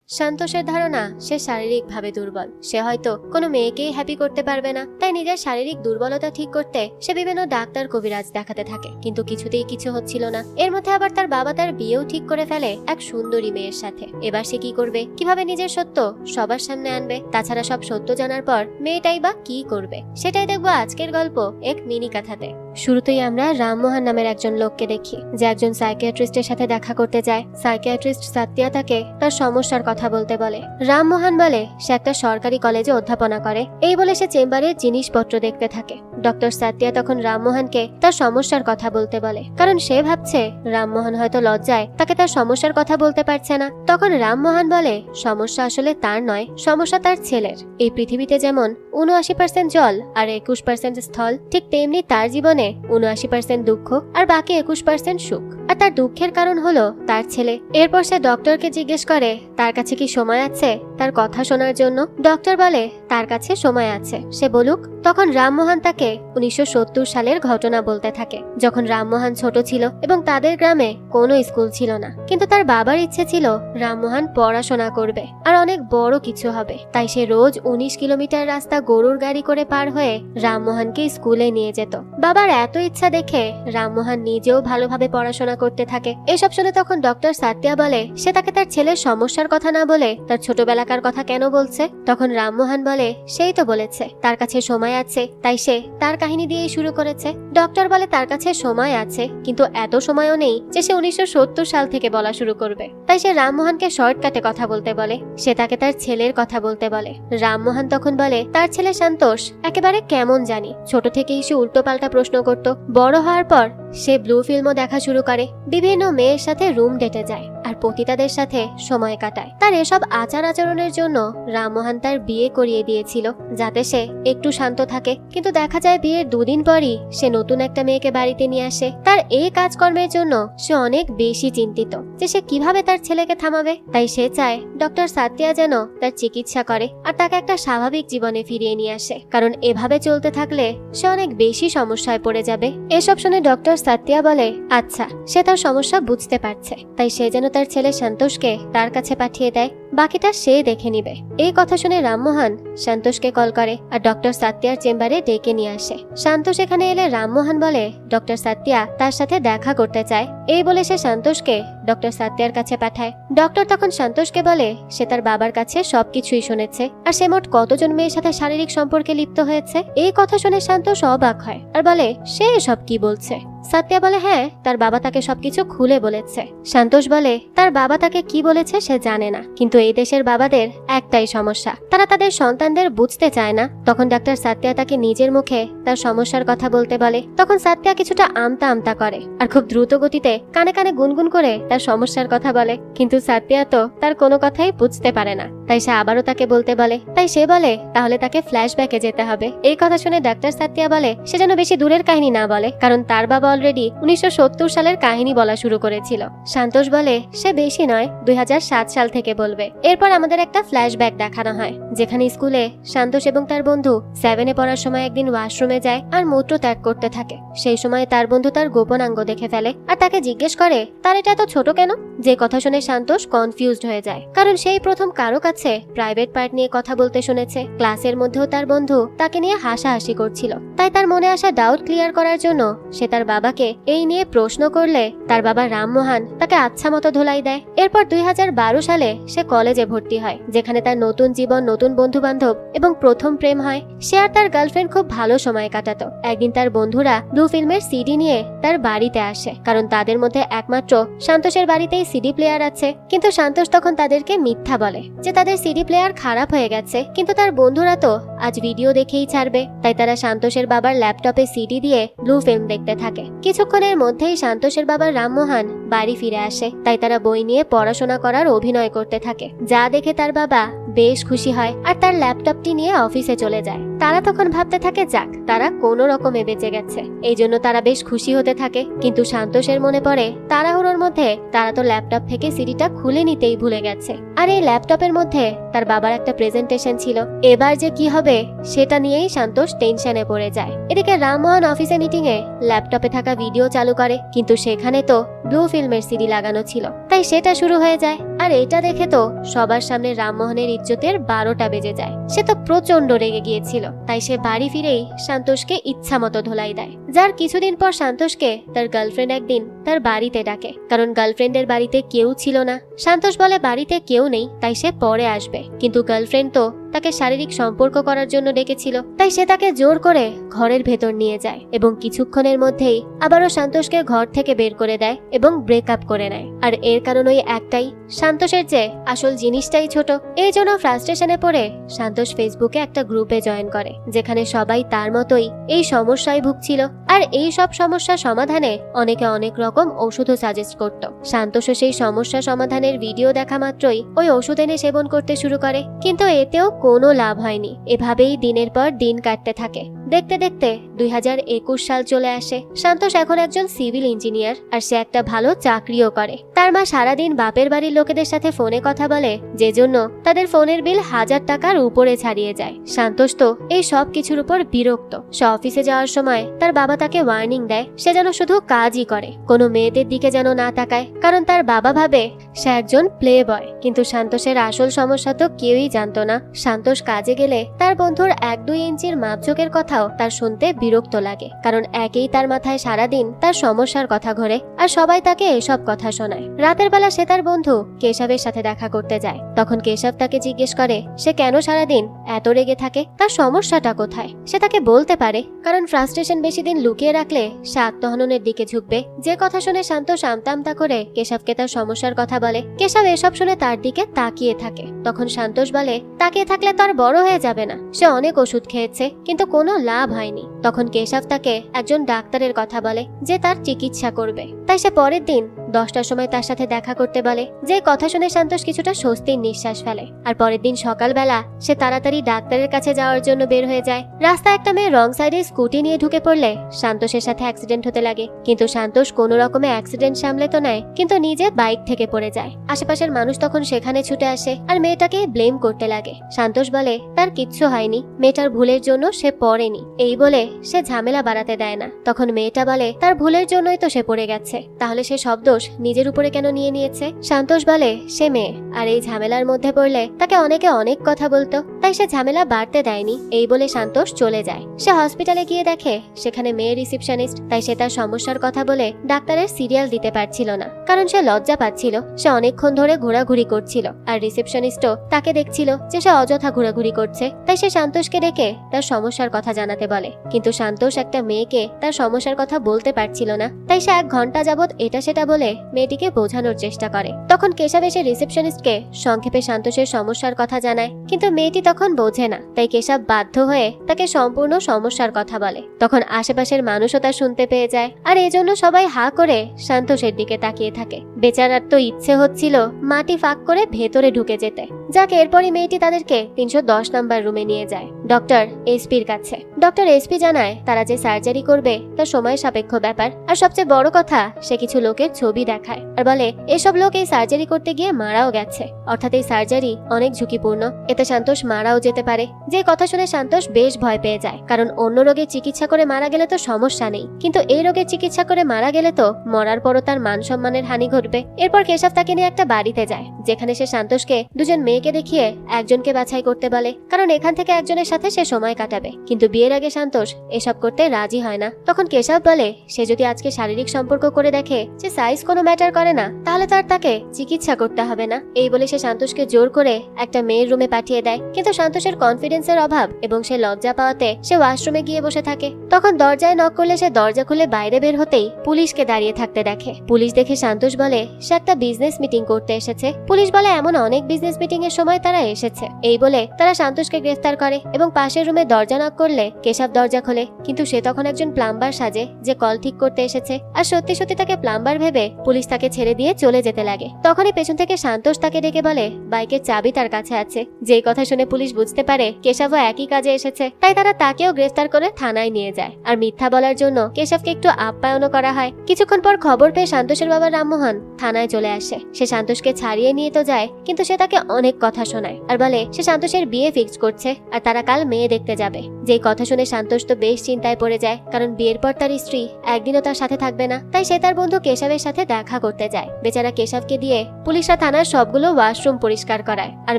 সন্তোষের ধারণা সে শারীরিকভাবে দুর্বল। সে হয়তো কোনো মেয়েকেই হ্যাপি করতে পারবে না, তাই নিজের শারীরিক দুর্বলতা ঠিক করতে সে বিভিন্ন ডাক্তার কবিরাজ দেখাতে থাকে, কিন্তু কিছুতেই কিছু হচ্ছিল না। এর মধ্যে আবার তার বাবা তার বিয়েও ঠিক করে ফেলে এক সুন্দরী মেয়ের সাথে। এবার সে কি করবে, কিভাবে নিজের সত্য সবার সামনে আনবে? তাছাড়া সব সত্য জানার পর মেয়েটাই বা কি করবে, সেটাই দেখবো আজকের গল্প এক মিনি কথাতে। শুরুতেই আমরা রামমোহন নামের একজন লোককে দেখি, যে একজন সাইকিয়াট্রিস্টের সাথে দেখা করতে যায়। সাইকিয়াট্রিস্ট সাত্যা তাকে তার সমস্যার কথা বলতে বলে। রামমোহন বলে সে একটা সরকারি কলেজে অধ্যাপনা করে, এই বলে সে চেম্বারের জিনিসপত্র দেখতে থাকে। ডক্টর সাত্যা তখন রামমোহনকে তার সমস্যার কথা বলতে বলে, কারণ সে ভাবছে রামমোহন হয়তো লজ্জায় তাকে তার সমস্যার কথা বলতে পারছে না। তখন রামমোহন বলে সমস্যা আসলে তার নয়, সমস্যা তার ছেলের। এই পৃথিবীতে যেমন 79% জল আর 21% স্থল, ঠিক তেমনি তার জীবনে 79% দুঃখ আর বাকি 21% সুখ। আর তার দুঃখের কারণ হলো তার ছেলে। এরপর সে ডক্টরকে জিজ্ঞেস করে তার কাছে কি সময় আছে তার কথা শোনার জন্য। ডক্টর বলে তার কাছে সময় আছে, সে বলুক। তখন রামমোহন তাকে 1970 সালের ঘটনা বলতে থাকে, যখন রামমোহন ছোট ছিল এবং তাদের গ্রামে কোনো স্কুল ছিল না। কিন্তু তার বাবার ইচ্ছে ছিল রামমোহন পড়াশোনা করবে আর অনেক বড় কিছু হবে। তাই সে রোজ 19 কিলোমিটার রাস্তা গরুর গাড়ি করে পার হয়ে রামমোহনকে স্কুলে নিয়ে যেত। বাবার এত ইচ্ছা দেখে রামমোহন নিজেও ভালোভাবে পড়াশোনা করতে থাকে। এসব শুনে তখন ডক্টর সাত্যা বলে সে তাকে তার ছেলের সমস্যার কথা না বলে তার ছোটবেলাকার কথা কেন বলছে। তখন রামমোহন বলে সেই তো বলেছে তার কাছে সময় আছে, তাই সে তার কাহিনী দিয়েই শুরু করেছে। ডক্টর বলে তার কাছে সময় আছে, কিন্তু এত সময়ও নেই যে সে 1970 সাল থেকে বলা শুরু করবে। তাই সে রামমোহনকে শর্টকাটে কথা বলতে বলে, সে তাকে তার ছেলের কথা বলতে বলে। রামমোহন তখন বলে তার ছেলে সন্তোষ একেবারে কেমন জানি, ছোট থেকেই সে উল্টোপাল্টা প্রশ্ন করত। বড় হওয়ার পর সে ব্লু ফিল্মও দেখা শুরু করে, বিভিন্ন মেয়ের সাথে রুম ডেটে যায় আর পতিতাদের সাথে সময় কাটায়। তার এসব আচার আচরণের জন্য রামমোহন তার বিয়ে করিয়ে দিয়েছিল, যাতে সে একটু শান্ত থাকে। কিন্তু দেখা যায় বিয়ের 2 দিন পরই সে নতুন একটা মেয়েকে বাড়িতে নিয়ে আসে। তার এই কাজকর্মের জন্য সে অনেক বেশি চিন্তিত যে সে কিভাবে তার ছেলেকে থামাবে। তাই সে চায় ডক্টর সাত্যা যেন তার চিকিৎসা করে আর তাকে একটা স্বাভাবিক জীবনে ফিরিয়ে নিয়ে আসে, কারণ এভাবে চলতে থাকলে সে অনেক বেশি সমস্যায় পড়ে যাবে। এসব শুনে ডক্টর সাত্যা বলে আচ্ছা, সে তার সমস্যা বুঝতে পারছে, তাই সে যেন তার ছেলে সন্তোষকে তার কাছে পাঠিয়ে দেয়, বাকিটা সে দেখে নিবে। এই কথা শুনে রামমোহন সন্তোষকে কল করে আর ডক্টর সাত্যার চেম্বারে ডেকে নিয়ে আসে। সন্তোষ এখানে এলে রামমোহন বলে ডক্টর সাত্যা তার সাথে দেখা করতে চায়, এই বলে সে সন্তোষকে ডক্টর সাত্যার কাছে পাঠায়। ডক্টর তখন সন্তোষকে বলে সে তার বাবার কাছে সবকিছুই শুনেছে আর সে মোট কতজন মেয়ের সাথে শারীরিক সম্পর্কে লিপ্ত হয়েছে। এই কথা শুনে সন্তোষ অবাক হয় আর বলে সে এসব কি বলছে। সাত্যা বলে হ্যাঁ, তার বাবা তাকে সবকিছু খুলে বলেছে। সন্তোষ বলে তার বাবা তাকে কি বলেছে সে জানে না, কিন্তু এই দেশের বাবাদের একটাই সমস্যা, তারা তাদের সন্তানদের বুঝতে চায় না। তখন ডাক্তার সাত্যা তাকে নিজের মুখে তার সমস্যার কথা বলতে বলে। তখন সাত্যা কিছুটা আমতা আমতা করে আর খুব দ্রুত গতিতে কানে কানে গুনগুন করে তার সমস্যার কথা বলে, কিন্তু সাত্যা তো তার কোনো কথাই বুঝতে পারে না। তাই সে আবারও তাকে বলতে বলে, তাই সে বলে তাহলে তাকে ফ্ল্যাশব্যাকে যেতে হবে। এই কথা শুনে ডাক্তার সাত্যা বলে সে যেন বেশি দূরের কাহিনী না বলে, কারণ তার বাবা অলরেডি 1970 সালের কাহিনী বলা শুরু করেছিল। সন্তোষ বলে সে বেশি নয়, 2007 সাল থেকে বলবে। এরপর আমাদের একটা ফ্ল্যাশব্যাক দেখানো হয়, যেখানে স্কুলে সন্তোষ এবং তার বন্ধু 7-এ পড়ার সময় একদিন ওয়াশরুমে যায় আর মূত্র ত্যাগ করতে থাকে। সেই সময় তার বন্ধু তার গোপনাঙ্গ দেখে ফেলে আর তাকে জিজ্ঞেস করে তার এটা এত ছোট কেন। যে কথা শুনে সন্তোষ কনফিউজড হয়ে যায়, কারণ সেই প্রথম কারো কাছে প্রাইভেট পার্ট নিয়ে কথা বলতে শুনেছে। ক্লাসের মধ্যেও তার বন্ধু তাকে নিয়ে হাসাহাসি করছিল, তাই তার মনে আসা ডাউট ক্লিয়ার করার জন্য সে তার বাবাকে এই নিয়ে প্রশ্ন করলে তার বাবা রামমোহন তাকে আচ্ছা মতো ধোলাই দেয়। এরপর 2012 সালে সে কলেজে ভর্তি হয়, যেখানে তার নতুন জীবন, নতুন বন্ধু বান্ধব এবং প্রথম প্রেম হয়। সে আর তার গার্লফ্রেন্ড খুব ভালো সময় কাটাতো। একদিন তার বন্ধুরা ব্লু ফিল্মের সিডি নিয়ে তার বাড়িতে আসে, কারণ তাদের মধ্যে একমাত্র সন্তোষের বাড়িতেই সিডি প্লেয়ার আছে। কিন্তু সন্তোষ তখন তাদেরকে মিথ্যা বলে যে তাদের সিডি প্লেয়ার খারাপ হয়ে গেছে, কিন্তু তার বন্ধুরা তো আজ ভিডিও দেখেই ছাড়বে। তাই তারা সন্তোষের বাবার ল্যাপটপে সিডি দিয়ে ব্লু ফিল্ম দেখতে থাকে। কিছুক্ষণের মধ্যেই সন্তোষের বাবা রামমোহন বাড়ি ফিরে আসে, তাই তারা বই নিয়ে পড়াশোনা করার অভিনয় করতে থাকে, যা দেখে তার বাবা বেশ খুশি হয় আর তার ল্যাপটপটি নিয়ে অফিসে চলে যায়। তারা তখন ভাবতে থাকে যাক তারা কোনো রকমে বেঁচে গেছে, এই জন্য তারা বেশ খুশি হতে থাকে। কিন্তু সন্তোষের মনে পড়ে তাড়াহুড়োর মধ্যে তারা তো ল্যাপটপ থেকে সিডিটা খুলে নিতেই ভুলে গেছে, আর এই ল্যাপটপের মধ্যে তার বাবার একটা প্রেজেন্টেশন ছিল। এবার যে কি হবে সেটা নিয়েই সন্তোষ টেনশনে পড়ে যায়। এদিকে রামমোহন অফিসে মিটিং এ ল্যাপটপে থাকা ভিডিও চালু করে, কিন্তু সেখানে তো ব্লু ফিল্ম ফিল্মের সিডি লাগানো ছিল, তাই সেটা শুরু হয়ে যায়। আর এটা দেখে তো সবার সামনে রামমোহনের ইজ্জতের 12টা বেজে যায়। সে তো প্রচন্ড রেগে গিয়েছিল, তাই সে বাড়ি ফিরেই সন্তোষকে ইচ্ছা মতো ধোলাই দেয়। যার কিছুদিন পর সন্তোষকে তার গার্লফ্রেন্ড একদিন তার বাড়িতে ডাকে, কারণ গার্লফ্রেন্ডের বাড়িতে কেউ ছিল না। সন্তোষ বলে বাড়িতে কেউ নেই, তাই সে পরে আসবে, কিন্তু গার্লফ্রেন্ড তো তাকে শারীরিক সম্পর্ক করার জন্য ডেকেছিল, তাই সে তাকে জোর করে ঘরের ভেতর নিয়ে যায় এবং কিছুক্ষণের মধ্যেই আবারও সন্তোষকে ঘর থেকে বের করে দেয় এবং ব্রেকআপ করে নেয়। আর এর কারণ ওই একটাই, সন্তোষের যে আসল জিনিসটাই ছোট। এই জন্য ফ্রাস্ট্রেশনে পড়ে সন্তোষ ফেসবুকে একটা গ্রুপে জয়েন করে, যেখানে সবাই তার মতোই এই সমস্যায় ভুগছিল। আর এই সব সমস্যা সমাধানে অনেকে অনেক রকম ওষুধও সাজেস্ট করত। সন্তোষও সেই সমস্যা সমাধানের ভিডিও দেখা মাত্রই ওই ওষুধ এনে সেবন করতে শুরু করে, কিন্তু এতেও কোনো লাভ হয়নি। এভাবেই দিনের পর দিন কাটতে থাকে। দেখতে দেখতে 2021 সাল চলে আসে। সন্তোষ এখন একজন সিভিল ইঞ্জিনিয়ার, আর সে একটা ভালো চাকরিও করে। তার মা সারাদিন বাপের বাড়ির লোকেদের সাথে ফোনে কথা বলে, যে জন্য তাদের ফোনের বিল 1000 টাকার উপরে ছাড়িয়ে যায়। সন্তোষ তো এই সব কিছুর উপর বিরক্ত। সে অফিসে যাওয়ার সময় তার বাবা তাকে ওয়ার্নিং দেয় সে যেন শুধু কাজই করে, কোনো মেয়েদের দিকে যেন না তাকায়, কারণ তার বাবা ভাবে সে একজন প্লে বয়। কিন্তু সন্তোষের আসল সমস্যা তো কেউই জানতো না। সন্তোষ কাজে গেলে তার বন্ধুর 1-2 ইঞ্চির মাপঝোঁকের কথাও তার শুনতে বিরক্ত লাগে, কারণ একেই তার মাথায় সারাদিন তার সমস্যার কথা ঘোরে, আর সবাই তাকে এসব কথা শোনায়। রাতের বেলা সে তার বন্ধু কেশবের সাথে দেখা করতে যায়। তখন কেশব তাকে জিজ্ঞেস করে সে কেন সারাদিন এত রেগে থাকে, তার সমস্যাটা কোথায়। সে তাকে বলতে পারে, কারণ ফ্রাস্ট্রেশন বেশি দিন লুকিয়ে রাখলে সে আত্মহননের দিকে ঝুঁকবে। যে কথা শুনে সন্তোষ আমতা আমতা করে কেশবকে তার সমস্যার কথা বলে। কেশব এসব শুনে তার দিকে তাকিয়ে থাকে। তখন সন্তোষ বলে তাকিয়ে থাকলে তো আর বড় হয়ে যাবে না, সে অনেক ওষুধ খেয়েছে কিন্তু কোনো লাভ হয়নি। তখন কেশব তাকে একজন ডাক্তারের কথা বলে যে তার চিকিৎসা করবে। তাই সে পরের দিন 10টার সময় তার সাথে দেখা করতে বলে। যে কথা শুনে সন্তোষ কিছুটা স্বস্তির নিঃশ্বাস ফেলে। আর পরের দিন সকালবেলা সে তাড়াতাড়ি ডাক্তারের কাছে যাওয়ার জন্য বের হয়ে যায়। রাস্তায় একটা মেয়ে রং সাইডে স্কুটি নিয়ে ঢুকে পড়লে সন্তোষের সাথে অ্যাক্সিডেন্ট হতে লাগে, কিন্তু সন্তোষ কোনো রকমে অ্যাক্সিডেন্ট সামলে তো নেয়, কিন্তু নিজে বাইক থেকে পড়ে যায়। আশেপাশের মানুষ তখন সেখানে ছুটে আসে আর মেয়েটাকে ব্লেম করতে লাগে। সন্তোষ বলে তার কিচ্ছু হয়নি, মেয়েটার ভুলের জন্য সে পড়েনি, এই বলে সে ঝামেলা বাড়াতে দেয় না। তখন মেয়েটা বলে তার ভুলের জন্যই তো সে পড়ে গেছে, তাহলে সে সব দোষ নিজের উপরে কেন নিয়ে নিয়েছে। সন্তোষ বলে সে মেয়ে, আর এই ঝামেলার মধ্যে পড়লে তাকে অনেকে অনেক কথা বলতো, তাই সে ঝামেলা বাড়তে দেয়নি, এই বলে সন্তোষ চলে যায়। সে হসপিটালে গিয়ে দেখে সেখানে মেয়ে রিসেপশনিস্ট, তাই সে তার সমস্যার কথা বলে ডাক্তারের সিরিয়াল দিতে পারছিল না, কারণ সে লজ্জা পাচ্ছিল। সে অনেকক্ষণ ধরে ঘোরাঘুরি করছিল, আর রিসেপশনিস্টও তাকে দেখছিল যে সে অযথা ঘোরাঘুরি করছে, তাই সে সন্তোষকে ডেকে তার সমস্যার কথা জানাতে বলে। কিন্তু সন্তোষ একটা মেয়েকে তার সমস্যার কথা বলতে পারছিল না, তাই সে 1 ঘন্টা যাবত এটা সেটা বলে মেয়েটিকে বোঝানোর চেষ্টা করে। তখন কেশব এসে রিসেপশনিস্টকে সংক্ষেপে সন্তোষের সমস্যার কথা জানায়, কিন্তু মেয়েটি তখন বোঝে না, তাই কেশব বাধ্য হয়ে তাকে সম্পূর্ণ সমস্যার কথা বলে। তখন আশেপাশের মানুষও তা শুনতে পেয়ে যায়, আর এজন্য সবাই হা করে সন্তোষের দিকে তাকিয়ে থাকে। বেচারার তো ইচ্ছে হচ্ছিল মাটি ফাঁক করে ভেতরে ঢুকে যেতে। যাকে এরপরই মেয়েটি তাদেরকে 310 নাম্বার রুমে নিয়ে যায় ডক্টর এসপির কাছে। ডক্টর এসপি জানায় তারা যে সার্জারি করবে তা সময় সাপেক্ষ ব্যাপার, আর সবচেয়ে বড় কথা সে কিছু লোকের ছবি দেখায় আর বলে এসব লোক এই সার্জারি করতে গিয়ে মারাও গেছে, অর্থাৎ এই সার্জারি অনেক ঝুঁকিপূর্ণ, এতে সন্তোষ মারাও যেতে পারে। যে কথা শুনে সন্তোষ বেশ ভয় পেয়ে যায়, কারণ অন্য রোগের চিকিৎসা করে মারা গেলে তো সমস্যা নেই, কিন্তু এই রোগের চিকিৎসা করে মারা গেলে তো মরার পরও তার মান সম্মানের হানি ঘটবে। এরপর কেশব তাকে নিয়ে একটা বাড়িতে যায়, যেখানে সে সন্তোষকে 2জন মেয়েকে দেখিয়ে একজনকে বাছাই করতে বলে, কারণ এখান থেকে একজনের সাথে সে সময় কাটাবে। কিন্তু বিয়ের আগে সন্তোষ এসব করতে রাজি হয় না। তখন কেশব বলে সে যদি আজকে শারীরিক সম্পর্ক করে দেখে যে সাইজ কোনো ম্যাটার করে না, তাহলে তার তাকে চিকিৎসা করতে হবে না। এই বলে সে সন্তোষকে জোর করে একটা মেয়ের রুমে পাঠিয়ে দেয়, কিন্তু সন্তোষের কনফিডেন্সের অভাব এবং সে লজ্জা পাওয়াতে সে ওয়াশরুমে গিয়ে বসে থাকে। তখন দরজায় নক করলে সে দরজা খুলে বাইরে বের হতেই পুলিশকে দাঁড়িয়ে থাকতে দেখে। পুলিশ দেখে সন্তোষ বলে সে একটা বিজনেস মিটিং করতে এসেছে। পুলিশ বলে এমন অনেক বিজনেস মিটিং এর সময় তারা এসেছে, এই বলে তারা সন্তোষকে গ্রেফতার করে এবং পাশের রুমে দরজা নক করলে কেশব দরজা খোলে, কিন্তু সে তখন একজন প্লাম্বার সাজে যে কল ঠিক করতে এসেছে, আর সত্যি সত্যি তাকে প্লাম্বার ভেবে পুলিশ তাকে ছেড়ে দিয়ে চলে যেতে লাগে। তখনই পেছন থেকে সন্তোষ তাকে ডেকে বলে বাইকের চাবি তার কাছে আছে। যেই কথা শুনে পুলিশ বুঝতে পারে কেশবও একই কাজে এসেছে, তাই তারা তাকেও গ্রেফতার করে থানায় নিয়ে যায়। আর মিথ্যা বলার জন্য কেশবকে একটু আপ্যায়নও করা হয়। কিছুক্ষণ পর খবর পেয়ে সন্তোষের বাবা রামমোহন থানায় চলে আসে। সে সন্তোষকে ছাড়িয়ে নিয়ে তো যায়, কিন্তু সে তাকে অনেক কথা শোনায় আর বলে সে সন্তোষের বিয়ে ফিক্স করছে আর তারা কাল মেয়ে দেখতে যাবে। যেই কথা শুনে সন্তোষ তো বেশ চিন্তায় পড়ে যায়, কারণ বিয়ের পর তার স্ত্রী একদিনও তার সাথে থাকবে না। তাই সে তার বন্ধু কেশবের সাথে দেখা করতে যায়। বেচারা কেশবকে দিয়ে পুলিশরা থানার সবগুলো ওয়াশরুম পরিষ্কার করায় আর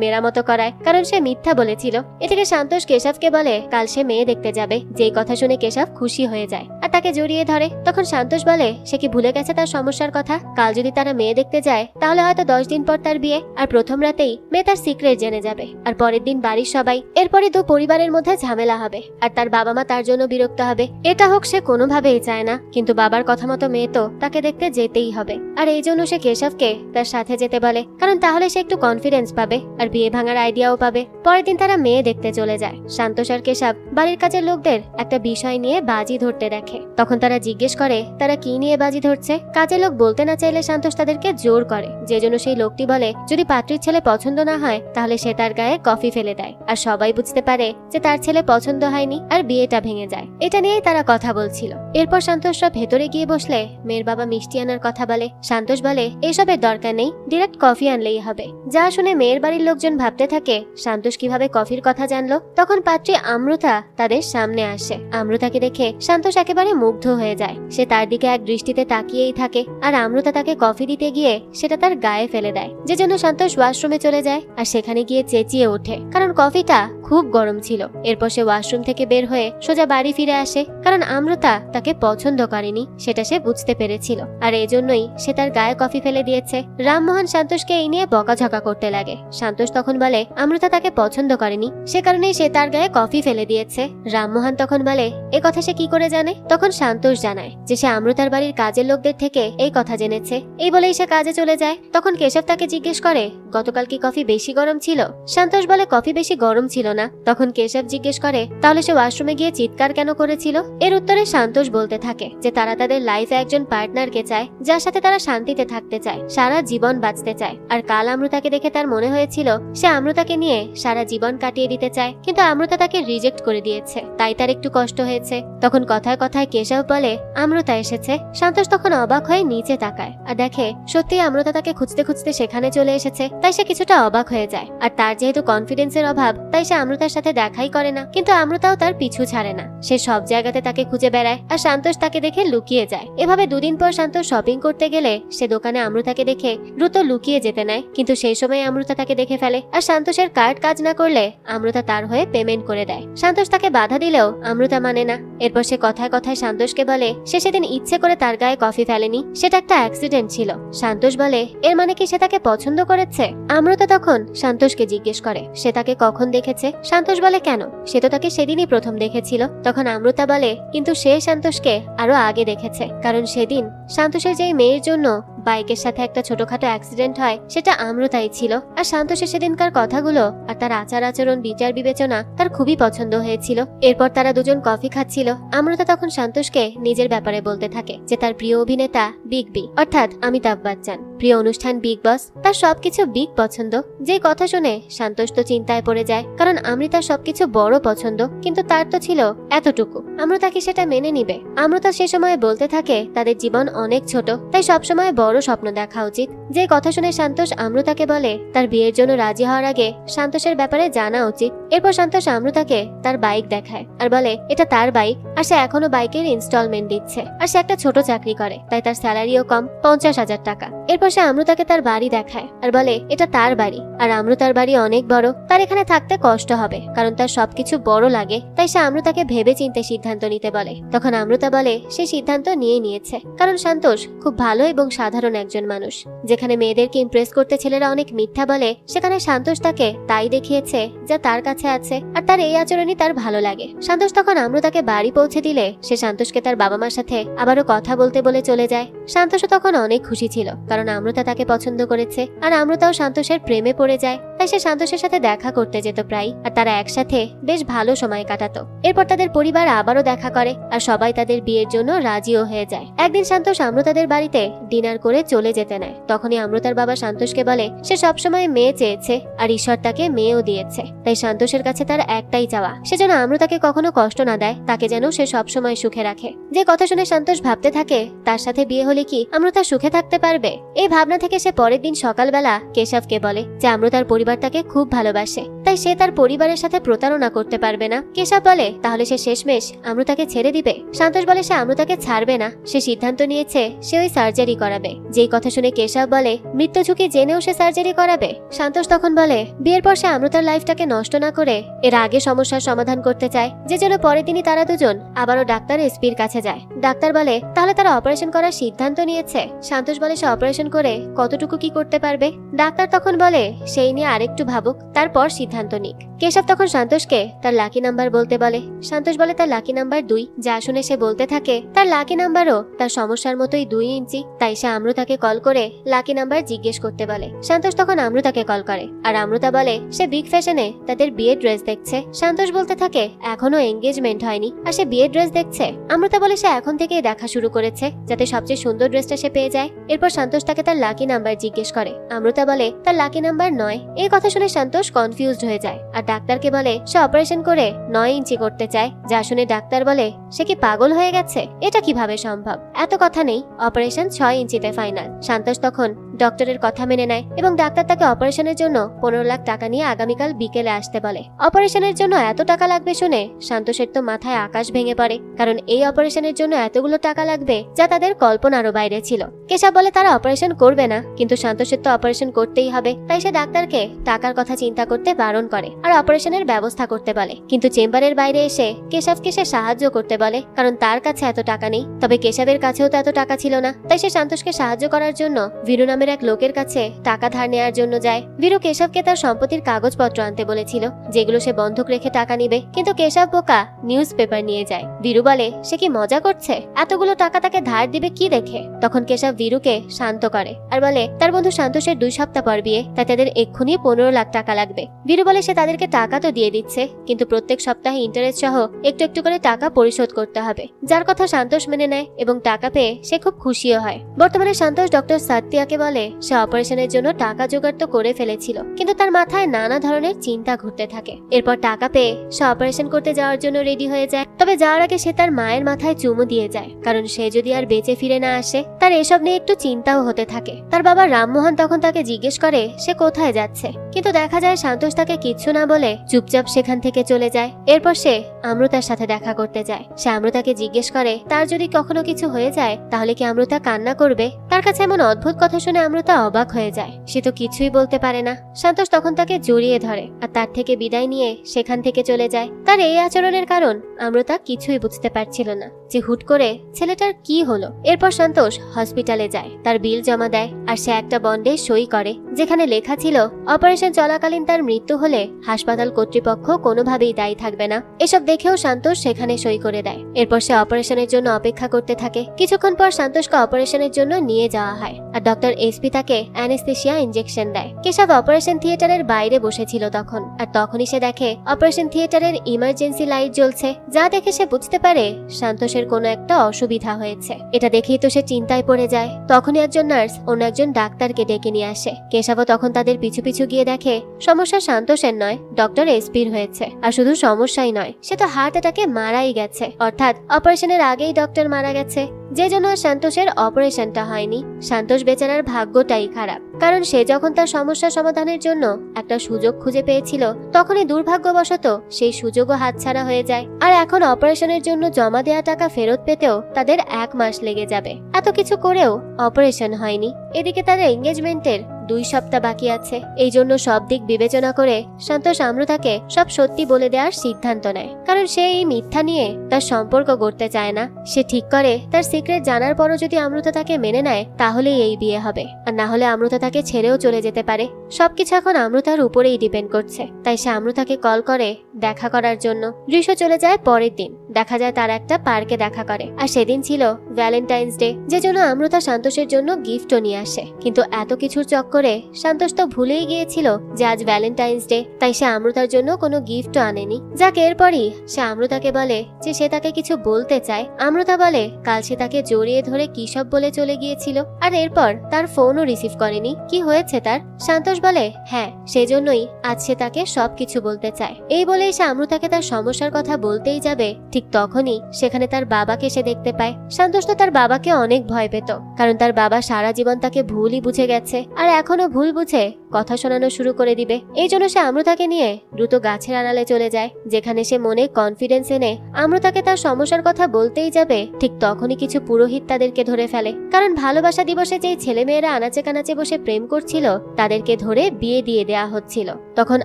মেরামত করায়, কারণ সে মিথ্যা বলেছিল। এদিকে সন্তোষ কেশবকে বলে কাল সে মেয়ে দেখতে যাবে। যেই কথা শুনে কেশব খুশি হয়ে যায় আর তাকে জড়িয়ে ধরে। তখন সন্তোষ বলে সে কি ভুলে গেছে তার সমস্যার কথা। কাল যদি তারা মেয়ে দেখতে যায় তাহলে হয়তো 10 দিন পর তার বিয়ে, আর প্রথম রাতেই মেয়ে তার সিক্রেট জেনে যাবে আর পরের দিন বাড়ির সবাই। এরপরে দু পরিবারের মধ্যে ঝামেলা হবে আর তার বাবা মা তার জন্য বিরক্ত হবে। এটা হোক সে কোনোভাবেই চায় না, কিন্তু বাবার কথা মতো মেয়ে তো তাকে দেখতে যেতেই হবে। আর এই জন্য সে কেশবকে তার সাথে যেতে বলে, কারণ তাহলে সে একটু কনফিডেন্স পাবে আর বিয়ে ভাঙার আইডিয়াও পাবে। পরের দিন তারা মেয়ে দেখতে চলে যায়। সন্তোষ আর কেশব বাড়ির কাজের লোকদের একটা বিষয় নিয়ে বাজি ধরতে দেখে। তখন তারা জিজ্ঞেস করে তারা কি নিয়ে বাজি ধরছে। কাজের লোক বলতে না চাইলে সন্তোষ তাদেরকে জোর করে, যে জন্য সেই লোকটি বলে যদি পাত্রীর ছেলে পছন্দ না হয় তাহলে সে তার গায়ে কফি ফেলে দেয়। আর সবাই বুঝতে পারে যে তার ছেলে পছন্দ হয়নি আর বিয়েটা ভেঙে যায়। এটা নিয়েই তারা কথা বলছিল। এরপর সন্তোষরা ভেতরে গিয়ে বসলে মেয়ের বাবা মিষ্টি আনার কথা বলে। সন্তোষ বলে এসবের দরকার নেই, ডিরেক্ট কফি আনলেই হবে। যা শুনে মেয়ের বাড়ির লোকজন ভাবতে থাকে সন্তোষ কিভাবে কফির কথা জানলো। তখন পাত্রী আমৃতা তাদের সামনে আসে। আমৃতাকে দেখে সন্তোষ একেবারে মুগ্ধ হয়ে যায়। সে তার দিকে এক দৃষ্টিতে তাকিয়েই থাকে আর আমৃতা তাকে কফি দিতে গিয়ে সেটা তার গায়ে ফেলে দেয়, যে জন্য সন্তোষ ওয়াশরুমে চলে যায় আর সেখানে গিয়ে চেঁচিয়ে ওঠে, কারণ কফিটা খুব গরম ছিল। এরপর সে ওয়াশরুম থেকে বের হয়ে সোজা বাড়ি ফিরে আসে, কারণ আমৃতা তাকে পছন্দ করেনি সেটা সে বুঝতে পেরেছিল আর এজন্যই সে তার গায়ে কফি ফেলে দিয়েছে। রামমোহন সন্তোষকে এই নিয়ে বকাঝকা করতে লাগে। সন্তোষ তখন বলে আমৃতা তাকে পছন্দ করেনি, সে কারণেই সে তার গায়ে কফি ফেলে দিয়েছে। রামমোহন তখন বলে এ কথা সে কি করে জানে। তখন সন্তোষ জানায় যে সে আমৃতার বাড়ির কাজের লোকদের থেকে এই কথা জেনেছে। এই বলেই সে কাজে চলে যায়। তখন কেশব তাকে জিজ্ঞেস করে গতকাল কি কফি বেশি গরম ছিল। সন্তোষ বলে কফি বেশি গরম ছিল না। তখন কেশব জিজ্ঞেস করে তাহলে সে ওয়াশরুমে গিয়ে চিৎকার কেন করেছিল। এর উত্তরে সন্তোষ বলতে থাকে যে তারা তাদের লাইফে একজন পার্টনারকে চায়, যার সাথে তারা শান্তিতে থাকতে চায়, সারা জীবন বাঁচতে চায়। আর কাল আমৃতাকে দেখে তার মনে হয়েছিল সে আমৃতাকে নিয়ে সারা জীবন কাটিয়ে দিতে চায়, কিন্তু আমৃতা তাকে রিজেক্ট করে দিয়েছে, তাই তার একটু কষ্ট হয়েছে। তখন কথায় কথায় কেশব বলে আমৃতা এসেছে। সন্তোষ তখন অবাক হয়ে নিচে তাকায় আর দেখে সত্যি আমৃতা তাকে খুঁজতে খুঁজতে সেখানে চলে এসেছে। তাই সে কিছুটা অবাক হয়ে যায়। আর তার যেহেতু কনফিডেন্সের অভাব তাই সে আমৃতার সাথে দেখাই করে না, কিন্তু আমৃতাও তার পিছু ছাড়ে না। সে সব জায়গাতে তাকে খুঁজে বেড়ায় আর সন্তোষ তাকে দেখে লুকিয়ে যায়। এভাবে দুদিন পর সন্তোষ শপিং করতে গেলে সে দোকানে আমৃতাকে দেখে দ্রুত লুকিয়ে যেতে নেয়, কিন্তু সেই সময় আমৃতা তাকে দেখে ফেলে আর সন্তোষের কার্ড কাজ না করলে আমৃতা তার হয়ে পেমেন্ট করে দেয়। সন্তোষ তাকে বাধা দিলেও আমৃতা মানে না। এরপর সে কথায় কথায় সন্তোষকে বলে সে সেদিন ইচ্ছে করে তার গায়ে কফি ফেলেনি, সেটা একটা অ্যাক্সিডেন্ট ছিল। সন্তোষ বলে এর মানে কি সে তাকে পছন্দ করেছে। আমৃতা তখন সন্তোষকে জিজ্ঞেস করে সে তাকে কখন দেখেছে। সন্তোষ বলে কেন, সে তো তাকে সেদিনই প্রথম দেখেছিল। তখন আমৃতা বলে কিন্তু সে সন্তোষকে আরো আগে দেখেছে, কারণ সেদিন সন্তোষের যেই মেয়ের জন্য বাইকের সাথে একটা ছোটখাটো অ্যাক্সিডেন্ট হয় সেটা আমৃতাই ছিল। আর সন্তোষের সেদিনকার কথাগুলো আর তার আচার আচরণ বিচার বিবেচনা তার খুবই পছন্দ হয়েছিল। এরপর তারা দুজন কফি খাচ্ছিল। আমৃতা তখন সন্তোষকে নিজের ব্যাপারে বলতে থাকে যে তার প্রিয় অভিনেতা বিগ বি অর্থাৎ অমিতাভ বচ্চন, প্রিয় অনুষ্ঠান বিগ বস, তার সবকিছু বিগ পছন্দ। যে কথা শুনে সন্তোষ তো চিন্তায় পড়ে যায়, কারণ আমৃতার সবকিছু বড় পছন্দ, কিন্তু তার তো ছিল এতটুকু। আমৃতা কি সেটা মেনে নিবে। আমৃতা সে সময় বলতে থাকে তাদের জীবন অনেক ছোট, তাই সবসময় বড় স্বপ্ন দেখা উচিত। যে কথা শুনে সন্তোষ আমৃতাকে বলে তার বিয়ের জন্য রাজি হওয়ার আগে সন্তোষের ব্যাপারে জানা উচিত। এরপর সন্তোষ আমৃতাকে তার বাইক দেখায় আর বলে এটা তার বাইক আর সে এখনো বাইকের ইনস্টলমেন্ট দিচ্ছে, আর সে একটা ছোট চাকরি করে তাই তার স্যালারিও কম, 50,000 টাকা। এরপর সে আমৃতাকে তার বাড়ি দেখায় আর বলে এটা তার বাড়ি, আর আমৃতার বাড়ি অনেক বড়, তার এখানে থাকতে কষ্ট হবে কারণ তার সবকিছু বড় লাগে। তাই সে আমৃতাকে ভেবে চিন্তে সিদ্ধান্ত নিতে বলে। তখন আমৃতা বলে সে সিদ্ধান্ত নিয়েছে, কারণ সন্তোষ খুব ভালো এবং সাধারণ একজন মানুষ। যেখানে মেয়েদেরকে ইমপ্রেস করতে ছেলেরা অনেক মিথ্যা বলে, সেখানে সন্তোষ তাকে তাই দেখিয়েছে যা তার কাছে আছে, আর তার এই আচরণই তার ভালো লাগে। সন্তোষ তখন আমৃতাকে বাড়ি পৌঁছে দিলে সে সন্তোষকে তার বাবা মার সাথে আবারও কথা বলতে বলে চলে যায়। সন্তোষও তখন অনেক খুশি ছিল, কারণ আমৃতা তাকে পছন্দ করেছে আর আমৃতাও সন্তোষের প্রেমে পড়ে যায়। তাই সে সন্তোষের সাথে দেখা করতে যেত প্রায়। আর তারা একসাথে বেশ ভালো সময় কাটাতো। এরপর তাদের পরিবার আবারও দেখা করে আর সবাই তাদের বিয়ের জন্য রাজিও হয়ে যায়। একদিন সন্তোষ আমৃতাদের বাড়িতে ডিনার করে চলে যেতে নেয়। তখনই আমৃতার বাবা সন্তোষকে বলে সে সবসময় মেয়ে চেয়েছে আর ঈশ্বর তাকে মেয়েও দিয়েছে, তাই সন্তোষের কাছে তার একটাই চাওয়া, সে যেন আমৃতাকে কখনো কষ্ট না দেয়, তাকে যেন সে সবসময় সুখে রাখে। যে কথা শুনে সন্তোষ ভাবতে থাকে তার সাথে বিয়ে হলে কি আমৃতা সুখে থাকতে পারবে। এই ভাবনা থেকে সে পরের দিন সকালবেলা কেশবকে বলে যে আমৃতার পরিবার তাকে খুব ভালোবাসে, তাই সে তার পরিবারের সাথে প্রতারণা করতে পারবে না। কেশব বলে তাহলে সে শেষমেশ আমৃতাকে ছেড়ে দিবে। সন্তোষ বলে সে আমৃতাকে ছাড়বে না, সে সিদ্ধান্ত নিয়েছে সে ওই সার্জারি করাবে। যেই কথা শুনে কেশব বলে মৃত্যু ঝুঁকি জেনেও সে সার্জারি করাবে। সন্তোষ তখন বলে বিয়ের পর সে আমৃতার লাইফটাকে নষ্ট না করে এর আগে সমস্যার সমাধান করতে চায়, যে জন্য পরের দিনই তারা দুজন আবারও ডাক্তার এসপির কাছে যায়। ডাক্তার বলে তাহলে তারা অপারেশন করার সিদ্ধান্ত নিয়েছে। সন্তোষ বলে সে অপারেশন করে কতটুকু কি করতে পারবে। ডাক্তার তখন বলে সেই নিয়ে আরেকটু ভাবুক, তারপর সিদ্ধান্ত নিক। কেশব তখন সন্তোষকে তার লাকি নাম্বার বলতে বলে। সন্তোষ বলে তার লাকি নাম্বার 2, যা শুনে সে বলতে থাকে তার লাকি নাম্বারও তার সমস্যার মতোই 2 ইঞ্চি। তাই সে আমৃতাকে কল করে লাকি নাম্বার জিজ্ঞেস করতে বলে। সন্তোষ তখন আমৃতাকে কল করে আর আমৃতা বলে সে বিগ ফ্যাশনে তাদের বিয়ের ড্রেস দেখছে। সন্তোষ বলতে থাকে এখনো এঙ্গেজমেন্ট হয়নি আর সে বিয়ের ড্রেস দেখছে। আমৃতা বলে সে এখন থেকেই দেখা শুরু করেছে যাতে সবচেয়ে সুন্দর ড্রেসটা সে পেয়ে যায়। এরপর সন্তোষ তাকে তার লাকি নাম্বার জিজ্ঞেস করে। আমৃতা বলে তার লাকি নাম্বার 9। এই কথা শুনে সন্তোষ কনফিউজড হয়ে যায় আর ডাক্তারকে বলে সে অপারেশন করে 9 ইঞ্চি করতে চায়। যা শুনে ডাক্তার বলে সে কি পাগল হয়ে গেছে, এটা কিভাবে সম্ভব, এত কথা নেই, অপারেশন 6 ইঞ্চিতে ফাইনাল। সন্তোষ তখন ডক্টরের কথা মেনে নেয় এবং ডাক্তার তাকে অপারেশনের জন্য 15 লাখ টাকা নিয়ে আগামীকাল বিকেলে আসতে বলে। অপারেশনের জন্য এত টাকা লাগবে শুনে সন্তোষের তো মাথায় আকাশ ভেঙে পড়ে, কারণ এই অপারেশনের জন্য এতগুলো টাকা লাগবে যা তাদের কল্পনারও বাইরে ছিল। কেশব বলে তারা অপারেশন করবে না, কিন্তু সন্তোষের তো অপারেশন করতেই হবে, তাই সে ডাক্তারকে টাকার কথা চিন্তা করতে বারণ করে আর অপারেশনের ব্যবস্থা করতে বলে। কিন্তু চেম্বারের বাইরে এসে কেশবকে সে সাহায্য করতে বলে, কারণ তার কাছে এত টাকা নেই। তবে কেশবের কাছেও তো এত টাকা ছিল না, তাই সে সন্তোষকে সাহায্য করার জন্য বীরু নামের এক লোকের কাছে টাকা ধার নেওয়ার জন্য যায়। বীরু কেশবকে তার সম্পত্তির কাগজপত্র আনতে বলেছিল, যেগুলো সে বন্ধক রেখে টাকা নিবে, কিন্তু কেশব বোকা নিউজ পেপার নিয়ে যায়। বীরু বলে সে কি মজা করছে, এতগুলো টাকা তাকে ধার দিবে কি দেখে। তখন কেশব বীরুকে শান্ত করে আর বলে তার বন্ধু সন্তোষের 2 সপ্তাহ পর বিয়ে, তাই তাদের এক্ষুনি 15 লাখ টাকা লাগবে। বীরু বলে সে তাদেরকে টাকা তো দিয়ে দিচ্ছে, কিন্তু প্রত্যেক সপ্তাহে ইন্টারেস্ট সহ একটু একটু করে টাকা পরিশোধ করতে হবে। যার কথা সন্তোষ মেনে নেয় এবং টাকা পেয়ে সে খুব খুশিও হয়। বর্তমানে সন্তোষ ডক্টর সাত্যাকে বলে সে অপারেশনের জন্য টাকা জোগাড় তো করে ফেলেছিল, কিন্তু তার মাথায় নানা ধরনের চিন্তা ঘুরতে থাকে। এরপর টাকা পেয়ে সে অপারেশন করতে যাওয়ার জন্য রেডি হয়ে যায়। তবে যাওয়ার আগে সে তার মায়ের মাথায় চুমু দিয়ে যায়, কারণ সে যদি আর বেঁচে ফিরে না আসে তার এসব নিয়ে একটু চিন্তাও হতে থাকে। তার বাবা রামমোহন তখন তাকে জিজ্ঞেস করে সে কোথায় যাচ্ছে, কিন্তু দেখা যায় সন্তোষ তাকে কিচ্ছু না বলে চুপচাপ সেখান থেকে চলে যায়। এরপর সে আমৃতার সাথে দেখা করতে যায়। সে আমৃতাকে জিজ্ঞেস করে তার যদি কখনো কিছু হয়ে যায় তাহলে কি আমৃতা কান্না করবে। তার কাছে এমন অদ্ভুত কথা শুনে আমৃতা অবাক হয়ে যায়, সে তো কিছুই বলতে পারে না। সন্তোষ তখন তাকে জড়িয়ে ধরে আর তার থেকে বিদায় নিয়ে সেখান থেকে চলে যায়। তার এই আচরণের কারণ আমৃতা কিছুই বুঝতে পারছিল না যে হুট করে ছেলেটার কি হলো। এরপর সন্তোষ হসপিটালে যায়, তার বিল জমা দেয় আর সে একটা বন্ডে সই করে, যেখানে লেখা ছিল অপারেশন চলাকালীন তার মৃত্যু হলে হাসপাতাল কর্তৃপক্ষ কোনোভাবেই দায়ী থাকবে না। এসব দেখেও সন্তোষ সেখানে সই করে দেয়। এরপর সে অপারেশনের জন্য অপেক্ষা করতে থাকে। কিছুক্ষণ পর সন্তোষকে অপারেশনের জন্য নিয়ে যাওয়া হয় আর ডক্টর এসপি তাকে অ্যানেস্থেসিয়া ইনজেকশন দেয়। কেশব অপারেশন থিয়েটারের বাইরে বসেছিল তখন, আর তখনই সে দেখে অপারেশন থিয়েটারের ইমার্জেন্সি লাইট জ্বলছে, যা দেখে সে বুঝতে পারে সন্তোষের কোনো একটা অসুবিধা হয়েছে। এটা দেখেই তো সে চিন্তায় পড়ে যায়। তখনই একজন নার্স অন্য একজন ডাক্তারকে ডেকে নিয়ে আসে। কেশবও তখন তাদের পিছু পিছু গিয়ে দেখে সমস্যা সন্তোষের নয়, ডক্টর এসপির হয়েছে। আর শুধু সমস্যাই নয়, সে তো হার্ট অ্যাটাকে মারাই গেছে, অর্থাৎ অপারেশনের আগেই ডক্টর মারা গেছে, যে জন্য সন্তোষের অপারেশনটা হয়নি। সন্তোষ বেচারার ভাগ্যটাই খারাপ, কারণ সে যখন তার সমস্যা সমাধানের জন্য একটা সুযোগ খুঁজে পেয়েছিল তখনই দুর্ভাগ্যবশত সেই সুযোগও হাতছাড়া হয়ে যায়। আর এখন অপারেশনের জন্য জমা দেওয়া টাকা ফেরত পেতেও তাদের 1 মাস লেগে যাবে। এত কিছু করেও অপারেশন হয়নি। এদিকে তাদের এঙ্গেজমেন্টের 2 সপ্তাহ বাকি আছে। এই জন্য সব দিক বিবেচনা করে সন্তোষ আমৃতাকে সব সত্যি বলে দেওয়ার সিদ্ধান্ত নেয়, কারণ সে এই মিথ্যা নিয়ে তার সম্পর্ক গড়তে চায় না। সে ঠিক করে তার সিক্রেট জানার পরও যদি আমৃতা তাকে মেনে নেয় তাহলেই এই বিয়ে হবে, আর না হলে আমৃতা তাকে ছেড়েও চলে যেতে পারে। সবকিছু এখন আমৃতার উপরেই ডিপেন্ড করছে। তাই সে আমৃতাকে কল করে দেখা করার জন্য। দৃশ্য চলে যায় পরের দিন। দেখা যায় তারা একটা পার্কে দেখা করে। আর সেদিন ছিল ভ্যালেন্টাইন্স ডে, যে জন্য আমৃতা সন্তোষের জন্য গিফটও নিয়ে আসে। কিন্তু এত কিছুর চক্করে সন্তোষ তো ভুলেই গিয়েছিল যে আজ ভ্যালেন্টাইন্স ডে, তাই সে আমৃতার জন্য কোনো গিফটও আনেনি। যাক, এরপরই সে আমৃতাকে বলে যে সে তাকে কিছু বলতে চায়। আমৃতা বলে কাল সে তাকে জড়িয়ে ধরে কি সব বলে চলে গিয়েছিল, আর এরপর তার ফোনও রিসিভ করেনি। কি হয়েছে তার? সন্তোষ বলে হ্যাঁ, সেজন্যই আজ সে তাকে সবকিছু বলতে চায়। এই বলেই সে আমৃতাকে তার সমস্যার কথা বলতেই যাবে, ঠিক তখনই সেখানে তার বাবাকে সে দেখতে পায়। সন্তোষ তো তার বাবাকে অনেক ভয় পেত, কারণ তার বাবা সারা জীবন তাকে ভুলই বুঝে গেছে, আর এখনো ভুল বুঝে কথা শোনানো শুরু করে দিবে। এই জন্য সে আমৃতাকে নিয়ে দ্রুত গাছের আড়ালে চলে যায়, যেখানে সে মনে কনফিডেন্স এনে আমৃতাকে তার সমস্যার কথা বলতেই যাবে, ঠিক তখনই কিছু পুরোহিত তাদেরকে ধরে ফেলে। কারণ ভালোবাসা দিবসে যেই ছেলেমেয়েরা আনাচে কানাচে বসে প্রেম করছিল তাদেরকে ধরে বিয়ে দিয়ে দেয়া হচ্ছিল। তখন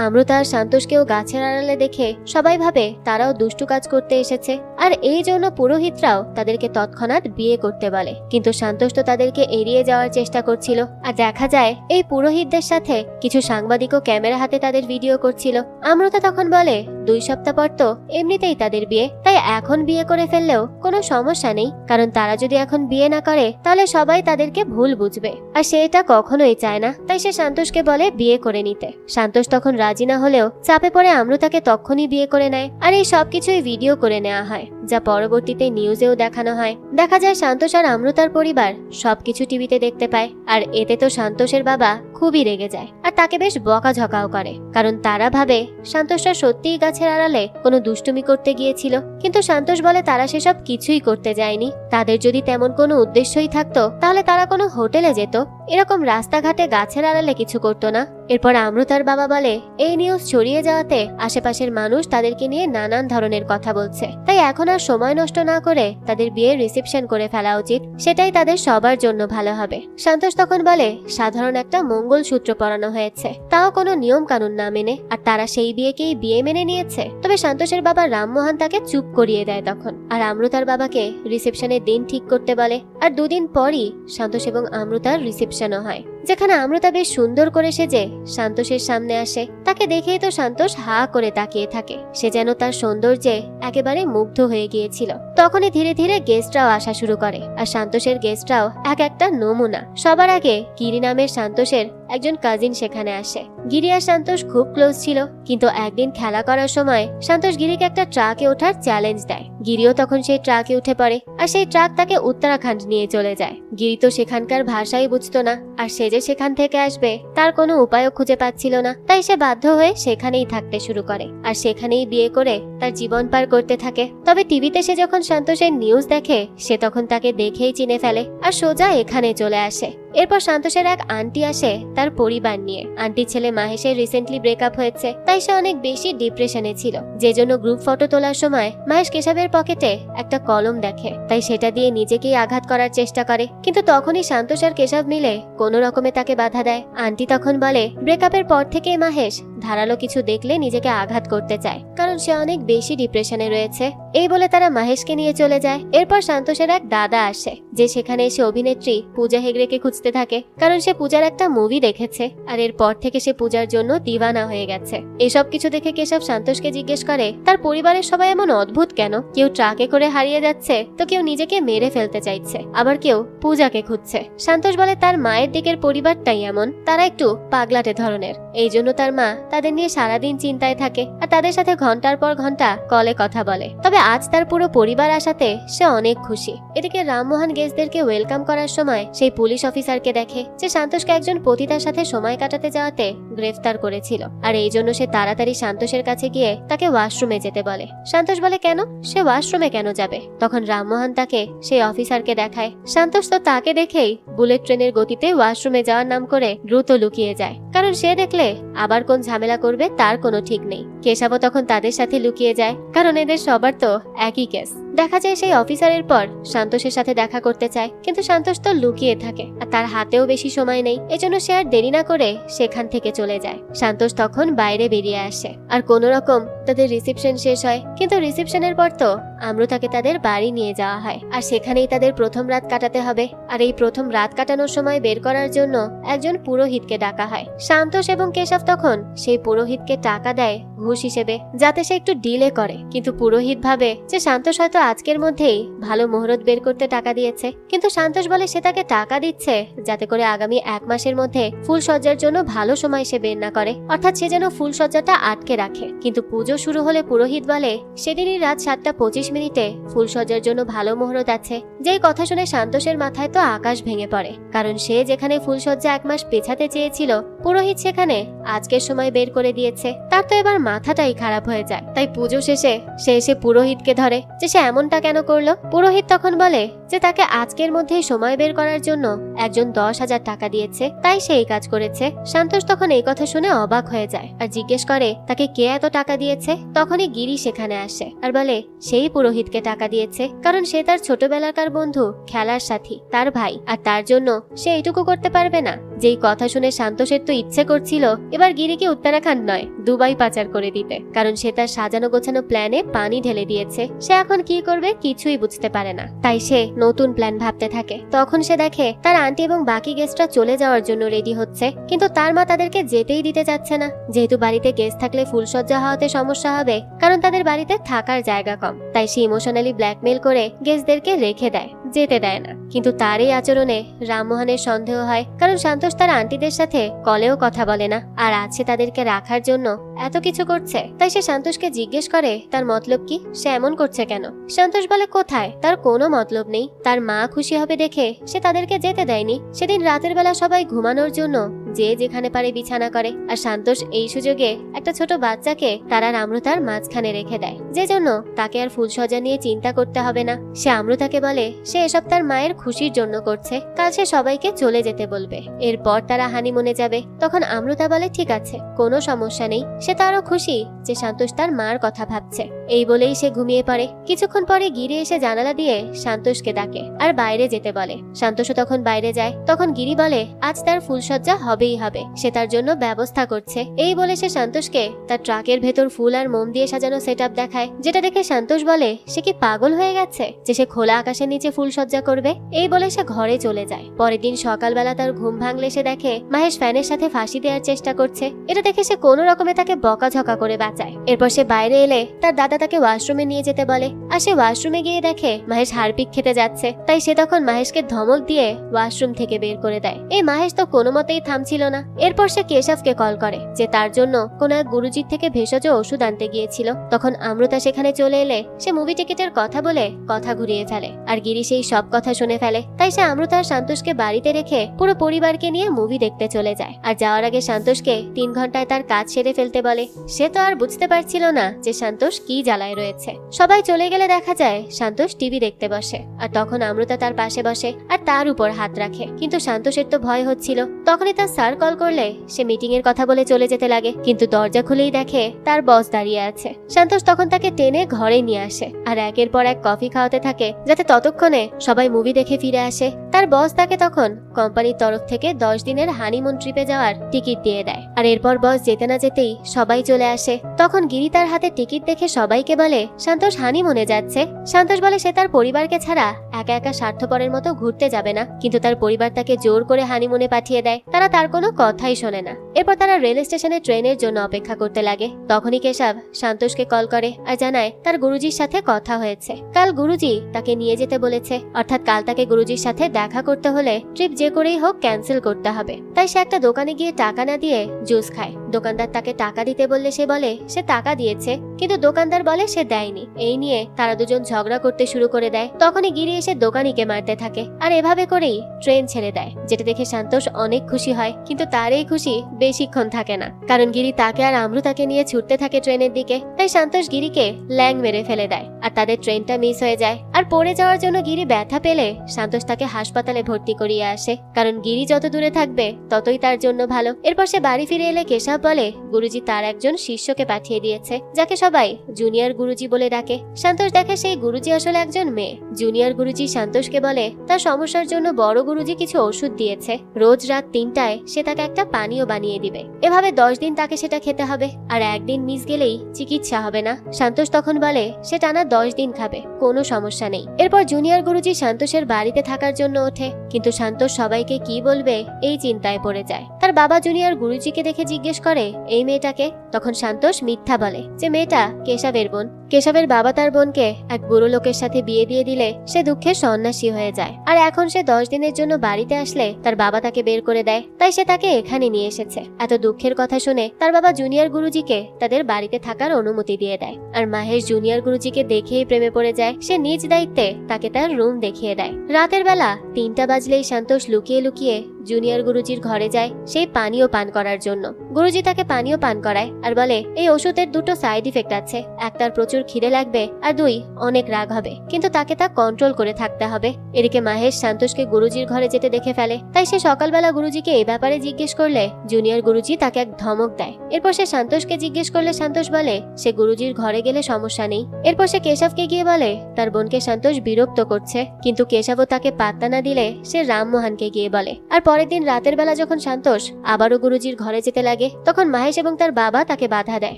আমৃতা আর সন্তোষকেও গাছের আড়ালে দেখে সবাই ভাবে তারাও দুষ্টু কাজ করতে এসেছে, আর এই জন্য পুরোহিতরাও তাদেরকে তৎক্ষণাৎ বিয়ে করতে বলে। কিন্তু সন্তোষ তো তাদেরকে এড়িয়ে যাওয়ার চেষ্টা করছিল, আর দেখা যায় এই পুরোহিতদের সাথে কিছু সাংবাদিকও ক্যামেরা হাতে তাদের ভিডিও করছিল। আমৃতা তখন বলে 2 সপ্তাহ পর তো এমনিতেই তাদের বিয়ে, তাই এখন বিয়ে করে ফেললেও কোনো সমস্যা নেই, কারণ তারা যদি এখন বিয়ে না করে তাহলে সবাই তাদেরকে ভুল বুঝবে, আর সে এটা কখনোই চায় না। তাই সে সন্তোষকে বলে বিয়ে করে নিতে। সন্তোষ তখন রাজি না হলেও চাপে পড়ে আমৃতাকে তখনই বিয়ে করে নেয়, আর এই সবকিছুই ভিডিও করে নেওয়া হয়, যা পরবর্তীতে নিউজেও দেখানো হয়। দেখা যায় সন্তোষ আর আমৃতার পরিবার সবকিছু টিভিতে দেখতে পায়, আর এতে তো সন্তোষের বাবা খুবই রেগে যায় আর তাকে বেশ বকাঝকাও করে, কারণ তারা ভাবে সন্তোষরা সত্যিই গাছের আড়ালে কোনো দুষ্টুমি করতে গিয়েছিল। কিন্তু সন্তোষ বলে তারা সেসব কিছুই করতে যায়নি, তাদের যদি তেমন কোনো উদ্দেশ্যই থাকতো তাহলে তারা কোনো হোটেলে যেত, এরকম রাস্তাঘাটে গাছের আড়ালে কিছু করতো না। এরপর আমৃতার বাবা বলে এই নিউজ ছড়িয়ে যাওয়াতে আশেপাশের মানুষ তাদেরকে নিয়ে নানান ধরনের কথা বলছে, তাই এখন আর সময় নষ্ট না করে তাদের বিয়ের রিসেপশন করে ফেলা উচিত, সেটাই তাদের সবার জন্য ভালো হবে। সন্তোষ তখন বলে সাধারণ একটা মঙ্গলসূত্র পরানো হয়েছে, তাও কোনো নিয়ম কানুন না মেনে, আর তারা সেই বিয়েকেই বিয়ে মেনে নিয়েছে। তবে সন্তোষের বাবা রামমোহন তাকে চুপ করিয়ে দেয় তখন, আর আমৃতার বাবাকে রিসেপশনের দিন ঠিক করতে বলে। আর 2 দিন পরই সন্তোষ এবং আমৃতার রিসেপশনও হয়, যেখানে আমৃতা বেশ সুন্দর করে সেজে সন্তোষের সামনে আসে। তাকে দেখেই তো সন্তোষ হা করে তাকিয়ে থাকে, সে যেন তার সৌন্দর্যে একেবারে মুগ্ধ হয়ে গিয়েছিল। তখনই ধীরে ধীরে গেস্টরাও আসা শুরু করে, আর সন্তোষের গেস্টরাও এক একটা নমুনা। সবার আগে গিরি নামের সন্তোষের একজন কাজিন সেখানে আসে। গিরি আর সন্তোষ খুব ক্লোজ ছিল, কিন্তু একদিন খেলা করার সময় সন্তোষ গিরিকে একটা ট্রাকে ওঠার চ্যালেঞ্জ দেয়। গিরিও তখন সেই ট্রাকে উঠে পড়ে, আর সেই ট্রাক তাকে উত্তরাখণ্ড নিয়ে চলে যায়। গিরি তো সেখানকার ভাষাই বুঝতো না, আর সে যে সেখান থেকে আসবে তার কোনো উপায়ও খুঁজে পাচ্ছিল না, তাই সে বাধ্য হয়ে সেখানেই থাকতে শুরু করে, আর সেখানেই বিয়ে করে তার জীবন পার করতে থাকে। তবে টিভিতে সে যখন সন্তোষের নিউজ দেখে সে তখন তাকে দেখেই চিনে ফেলে, আর সোজা এখানে চলে আসে। এরপর সন্তোষের এক আন্টি আসে তার পরিবার নিয়ে। আন্টির ছেলে মাহেশের রিসেন্টলি ব্রেকআপ হয়েছে, তাই সে অনেক বেশি ডিপ্রেশনে ছিল, যে জন্য গ্রুপ ফটো তোলার সময় মাহেশ কেশবের পকেটে একটা কলম দেখে, তাই সেটা দিয়ে নিজেকেই আঘাত করার চেষ্টা করে। কিন্তু তখনই সন্তোষ আর কেশব মিলে কোনো রকমে তাকে বাধা দেয়। আন্টি তখন বলে ব্রেকআপের পর থেকেই মাহেশ ধারালো কিছু দেখলে নিজেকে আঘাত করতে চায়, কারণ সে অনেক বেশি ডিপ্রেশনে রয়েছে। এই বলে তারা মাহেশকে নিয়ে চলে যায়। এরপর সন্তোষের এক দাদা আসে, যে সেখানে এসে অভিনেত্রী পূজা হেগড়েকে খুঁজতে থাকে, কারণ সে পূজার একটা মুভি দেখেছে, আর এরপর থেকে সে পূজার জন্য দিওয়ানা হয়ে গেছে। এসব কিছু দেখে কেশব সন্তোষকে জিজ্ঞেস করে তার পরিবারের সবাই এমন অদ্ভুত কেন, কেউ ট্রাকে করে হারিয়ে যাচ্ছে, তো কেউ নিজেকে মেরে ফেলতে চাইছে, আবার কেউ পূজাকে খুঁজছে। সন্তোষ বলে তার মায়ের দিকের পরিবারটাই এমন, তারা একটু পাগলাটে ধরনের, এই জন্য তার মা তাদের নিয়ে সারাদিন চিন্তায় থাকে, আর তাদের সাথে ঘন্টার পর ঘন্টা কলে কথা বলে। তবে আজ তার পুরো পরিবার আসাতে সে অনেক খুশি। এদিকে রামমোহন গেস্টদেরকে ওয়েলকাম করার সময় সেই পুলিশ অফিসারকে দেখে, যে সন্তোষকে একজন পতিতার সাথে সময় কাটাতে যাওয়াতে গ্রেফতার করেছিল, আর এই জন্য সে তাড়াতাড়ি সন্তোষের কাছে গিয়ে তাকে ওয়াশরুমে যেতে বলে। সন্তোষ বলে কেন, সে ওয়াশরুমে কেন যাবে? তখন রামমোহন তাকে সেই অফিসারকে দেখায়। সন্তোষ তো তাকে দেখেই বুলেট ট্রেনের গতিতে ওয়াশরুমে যাওয়ার নাম করে দ্রুত লুকিয়ে যায়, কারণ সে দেখলে আবার কোন ঝামেলা করবে তার কোনো ঠিক নেই। কেশবও তখন তাদের সাথে লুকিয়ে যায়, কারণ এদের সবার তো একই কেস। দেখা যায় সেই অফিসারের পর সন্তোষের সাথে দেখা করতে চায়, কিন্তু সন্তোষ তো লুকিয়ে থাকে, আর তার হাতেও বেশি সময় নেই, এজন্য সে আর দেরি না করে সেখান থেকে চলে যায়। সন্তোষ তখন বাইরে বেরিয়ে আসে, আর কোনো রকম তাদের রিসেপশন শেষ হয়। কিন্তু রিসেপশনের পর তো আমৃতাকে তাদের বাড়ি নিয়ে যাওয়া হয়, আর সেখানেই তাদের প্রথম রাত কাটাতে হবে। আর এই প্রথম রাত কাটানোর সময় বের করার জন্য একজন পুরোহিতকে ডাকা হয়। সন্তোষ এবং কেশব তখন সেই পুরোহিতকে টাকা দেয় ঘুষ হিসেবে, যাতে সে একটু ডিলে করে। কিন্তু পুরোহিত ভাবে যে শান্তোষ হয়তো আজকের মধ্যেই ভালো মুহূর্ত বের করতে টাকা দিয়েছে, কিন্তু শান্তোষ বলে সে তাকে টাকা দিচ্ছে যাতে করে আগামী 1 মাসের মধ্যে ফুলসজ্জার জন্য ভালো সময় সে বের না করে, অর্থাৎ সে যেন ফুলসজ্জাটা আটকে রাখে। কিন্তু পুজো শুরু হলে পুরোহিত বলে সেদিনই রাত 7:25 ফুলসজ্জার জন্য ভালো মুহূর্ত আছে। যেই কথা শুনে শান্তোষের মাথায় তো আকাশ ভেঙে পড়ে, কারণ সে যেখানে ফুলসজ্জা 1 মাস পেছাতে চেয়েছিল, পুরোহিত সেখানে আজকের সময় বের করে দিয়েছে। তার তো এবার মাথাটাই খারাপ হয়ে যায়। তাই পুজো শেষে সে এসে পুরোহিতকে ধরে যে সে এমনটা কেন করলো। পুরোহিত তখন বলে যে তাকে আজকের মধ্যেই সময় বের করার জন্য একজন 10,000 টাকা দিয়েছে, তাই সে এই কাজ করেছে। শান্তোষ তখন এই কথা শুনে অবাক হয়ে যায় আর জিজ্ঞেস করে তাকে কে এত টাকা দিয়েছে। তখনই গিরি সেখানে আসে আর বলে সেই পুরোহিতকে টাকা দিয়েছে, কারণ সে তার ছোটবেলাকার বন্ধু, খেলার সাথী, তার ভাই, আর তার জন্য সে এইটুকু করতে পারবে না। যেই কথা শুনে শান্তোষের তো ইচ্ছে করছিল এবার গিরিকে উত্তরাখণ্ড নয় দুবাই পাচার করে দিতে, কারণ সে তার সাজানো গোছানো প্ল্যানে পানি ঢেলে দিয়েছে। সে এখন কি করবে কিছুই বুঝতে পারে না, তাই সে নতুন প্ল্যান ভাবতে থাকে। তখন সে দেখে তার আন্টি এবং বাকি গেস্টরা চলে যাওয়ার জন্য রেডি হচ্ছে, কিন্তু তার মা তাদেরকে যেতেই দিতে যাচ্ছে না, যেহেতু বাড়িতে গেস্ট থাকলে ফুলসজ্জা হওয়াতে সমস্যা হবে, কারণ তাদের বাড়িতে থাকার জায়গা কম। তাই সে ইমোশনালি ব্ল্যাকমেল করে গেস্টদেরকে রেখে দেয়, যেতে দেয় না। কিন্তু তার এই আচরণে রামমোহনের সন্দেহ হয়, কারণ শান্তোষ তার আন্টিদের সাথে কলেও কথা বলে না, আর আছে তাদেরকে রাখার জন্য এত কিছু করছে। তাই সে শান্তোষকে জিজ্ঞেস করে তার মতলব কি, সে এমন করছে কেন। শান্তোষ বলে কোথায়, তার কোনো মতলব নেই, তার মা খুশি হবে দেখে সে তাদেরকে যেতে দেয়নি। সেদিন রাতের বেলা সবাই ঘুমানোর জন্য যে যেখানে পারে বিছানা করে, আর শান্তোষ এই সুযোগে একটা ছোট বাচ্চাকে তার আর আমৃতার মাঝখানে রেখে দেয়, যে জন্য তাকে আর ফুলসজ্জা নিয়ে চিন্তা করতে হবে না। সে আমৃতাকে বলে সে এসব তার মায়ের খুশির জন্য করছে, কাল সে সবাইকে চলে যেতে বলবে, এরপর তারা হানিমুনে যাবে। তখন আমৃতা বলে ঠিক আছে, কোনো সমস্যা নেই। সে তারও খুশি যে শান্তোষ তার মার কথা ভাবছে। এই বলেই সে ঘুমিয়ে পড়ে। কিছুক্ষণ পরে গিরি এসে জানালা দিয়ে শান্তোষকে ডাকে আর বাইরে যেতে বলে। শান্তোষও তখন বাইরে যায়। তখন গিরি বলে আজ তার ফুলসজ্জা হবেই হবে, সে তার জন্য ব্যবস্থা করছে। এই বলে সে শান্তোষকে তার ট্রাকের ভেতর ফুল আর মোম দিয়ে সাজানো সেটআপ দেখায়, যেটা দেখে শান্তোষ বলে সে কি পাগল হয়ে গেছে যে সে খোলা আকাশের নিচে ফুলসজ্জা করবে। এই বলে সে ঘরে চলে যায়। পরের দিন সকালবেলা তার ঘুম ভাঙলে সে দেখে মাহেশ ফ্যানের সাথে ফাঁসি দেওয়ার চেষ্টা করছে। এটা দেখে সে কোনো রকমে তাকে বকাঝকা করে বাঁচায়। এরপর সে বাইরে এলে তার দাদা তাকে ওয়াশরুমে নিয়ে যেতে বলে, আর সে ওয়াশরুমে গিয়ে দেখে মাহেশ হারপিক খেতে যাচ্ছে। তাই সে তখন মাহেশকে ধমক দিয়ে ওয়াশরুম থেকে বের করে দেয়। এই মাহেশ তো কোনো মতেই থামছিল না। এরপর সে কেশবকে কল করে যে তার জন্য কোন এক গুরুজির থেকে ভেষজ ওষুধ আনতে গিয়েছিল। তখন আমৃতা সেখানে চলে এলে সে মুভি টিকিটের কথা বলে কথা ঘুরিয়ে ফেলে, আর গিরি সেই সব কথা শুনে ফেলে। তাই সে আমৃতা আর শান্তোষকে বাড়িতে রেখে পুরো পরিবারকে নিয়ে মুভি দেখতে চলে যায়। আর যাওয়ার আগে শান্তোষকে 3 ঘন্টায় তার কাজ সেরে ফেলতে বলে। সে তো আর বুঝতে পারছিল না যে শান্তোষ কি জ্বালায় রয়েছে। সবাই চলে গেলে দেখা যায় শান্তোষ টিভি দেখতে বসে, আর তখন আমৃতা তার পাশে বসে আর তার উপর হাত রাখে। কিন্তু শান্তোষের তো ভয় হচ্ছিল। তখনই তার স্যার কল করলে সে মিটিং এর কথা বলে চলে যেতে লাগে, কিন্তু দরজা খুলেই দেখে তার বস দাঁড়িয়ে আছে। শান্তোষ তখন তাকে টেনে ঘরে নিয়ে আসে আর একের পর এক কফি খাওয়াতে থাকে, যাতে ততক্ষণে সবাই মুভি দেখে ফিরে আসে। তার বস তাকে তখন কোম্পানির তরফ থেকে 10 দিনের হানিমুন ট্রিপে যাওয়ার টিকিট দিয়ে দেয়। আর এরপর বস যেতে না যেতেই সবাই চলে আসে। তখন গিরি তার হাতে টিকিট দেখে সবাইকে বলে শান্তোষ হানিমুনে যাচ্ছে। শান্তোষ বলে সে তার পরিবারকে ছাড়া একা একা স্বার্থপরের মতো ঘুরতে যাবে না, কিন্তু তার পরিবার তাকে জোর করে হানিমুনে পাঠিয়ে দেয়। তারা তার কোনো কথাই শোনে না। এরপর তারা রেল স্টেশনে ট্রেনের জন্য অপেক্ষা করতে লাগে। তখনই কেশব শান্তোষকে কল করে আর জানায় তার গুরুজির সাথে কথা হয়েছে। কাল গুরুজি তাকে নিয়ে যেতে বলেছে, অর্থাৎ কাল তাকে গুরুজির সাথে দেখা করতে হলে ট্রিপ যে করেই হোক ক্যান্সেল করতে হবে। তাই সে একটা দোকানে গিয়ে টাকা না দিয়ে জুস খায়। দোকানদার তাকে টাকা দিতে বললে সে বলে সে টাকা দিয়েছে, কিন্তু দোকানদার বলে সে দেয়নি। এই নিয়ে তারা দুজন ঝগড়া করতে শুরু করে দেয়। তখনই গিরি এসে দোকানিকে মারতে থাকে, আর এভাবে করেই ট্রেন ছেড়ে দেয়, যেটা দেখে শান্তোষ অনেক খুশি হয়। কিন্তু তার এই খুশি বেশিক্ষণ থাকে না, কারণ গিরি তাকে আর আমৃতাকে নিয়ে ছুটতে থাকে ট্রেনের দিকে। তাই শান্তোষ গিরিকে ল্যাং মেরে ফেলে দেয়, আর তাদের ট্রেনটা মিস হয়ে যায়। আর পড়ে যাওয়ার জন্য গিরি ব্যথা পেলে শান্তোষ তাকে হাসপাতালে ভর্তি করিয়ে আসে, কারণ গিরি যত দূরে থাকবে ততই তার জন্য ভালো। এরপর সে বাড়ি ফিরে এলে কেশব বলে গুরুজি তার একজন শিষ্যকে পাঠিয়ে দিয়েছে, যাকে সবাই জুনিয়র গুরুজি বলে ডাকে। শান্তোষ দেখে সেই গুরুজি আসলে একজন মেয়ে। জুনিয়র গুরুজি শান্তোষকে বলে তার সমস্যার জন্য বড় গুরুজি কিছু ওষুধ দিয়েছে, রোজ রাত 3টায় সে তাকে একটা পানীয় বানিয়ে দিবে। এভাবে 10 দিন তাকে সেটা খেতে হবে, আর একদিন মিস গেলেই চিকিৎসা হবে না। শান্তোষ তখন বলে সে টানা 10 দিন খাবে, কোনো সমস্যা নেই। এরপর জুনিয়র গুরুজি শান্তোষের বাড়িতে থাকার জন্য ওঠে, কিন্তু শান্তোষ সবাইকে কি বলবে এই চিন্তায় পড়ে যায়। তার বাবা জুনিয়র গুরুজিকে দেখে জিজ্ঞেস করে এই মেয়েটাকে। তখন সন্তোষ মিথ্যা বলে যে মেয়েটা কেশবের বোন। কেশবের বাবা তার বোনকে এক বুড়ো লোকের সাথে বিয়ে দিয়ে দিলে সে দুঃখে সন্ন্যাসী হয়ে যায়, আর এখন সে 10 দিনের জন্য বাড়িতে আসলে তার বাবা তাকে বের করে দেয়, তাই সে তাকে এখানে নিয়ে এসেছে। এত দুঃখের কথা শুনে তার বাবা জুনিয়র গুরুজিকে তাদের বাড়িতে থাকার অনুমতি দিয়ে দেয়, আর মাহেশ জুনিয়র গুরুজিকে দেখেই প্রেমে পড়ে যায়। সে নিজ দায়িত্বে তাকে তার রুম দেখিয়ে দেয়। রাতের বেলা 3টা বাজলেই সন্তোষ লুকিয়ে লুকিয়ে জুনিয়র গুরুজির ঘরে যায় সেই পানীয় পান করার জন্য। গুরুজি তাকে পানীয় পান করায় আর বলে এই ওষুধের 2টো সাইড ইফেক্ট আছে, এক তার প্রচুর খিদে লাগবে, আর 2 অনেক রাগ হবে, কিন্তু তাকে তা কন্ট্রোল করে থাকতে হবে। এদিকে মাহেশ সন্তোষকে গুরুজির ঘরে যেতে দেখে ফেলে, তাই সে সকালবেলা গুরুজিকে এই ব্যাপারে জিজ্ঞেস করলে জুনিয়র গুরুজি তাকে এক ধমক দেয়। এরপর সে সন্তোষকে জিজ্ঞেস করলে সন্তোষ বলে সে গুরুজির ঘরে গেলে সমস্যা নেই। এরপর সে কেশবকে গিয়ে বলে তার বোনকে সন্তোষ বিরক্ত করছে, কিন্তু কেশবও তাকে পাত্তা না দিলে সে রামমোহনকে গিয়ে বলে। আর পরের দিন রাতের বেলা যখন সন্তোষ আবারও গুরুজির ঘরে যেতে লাগে তখন মাহেশ এবং তার বাবা তাকে বাধা দেয়।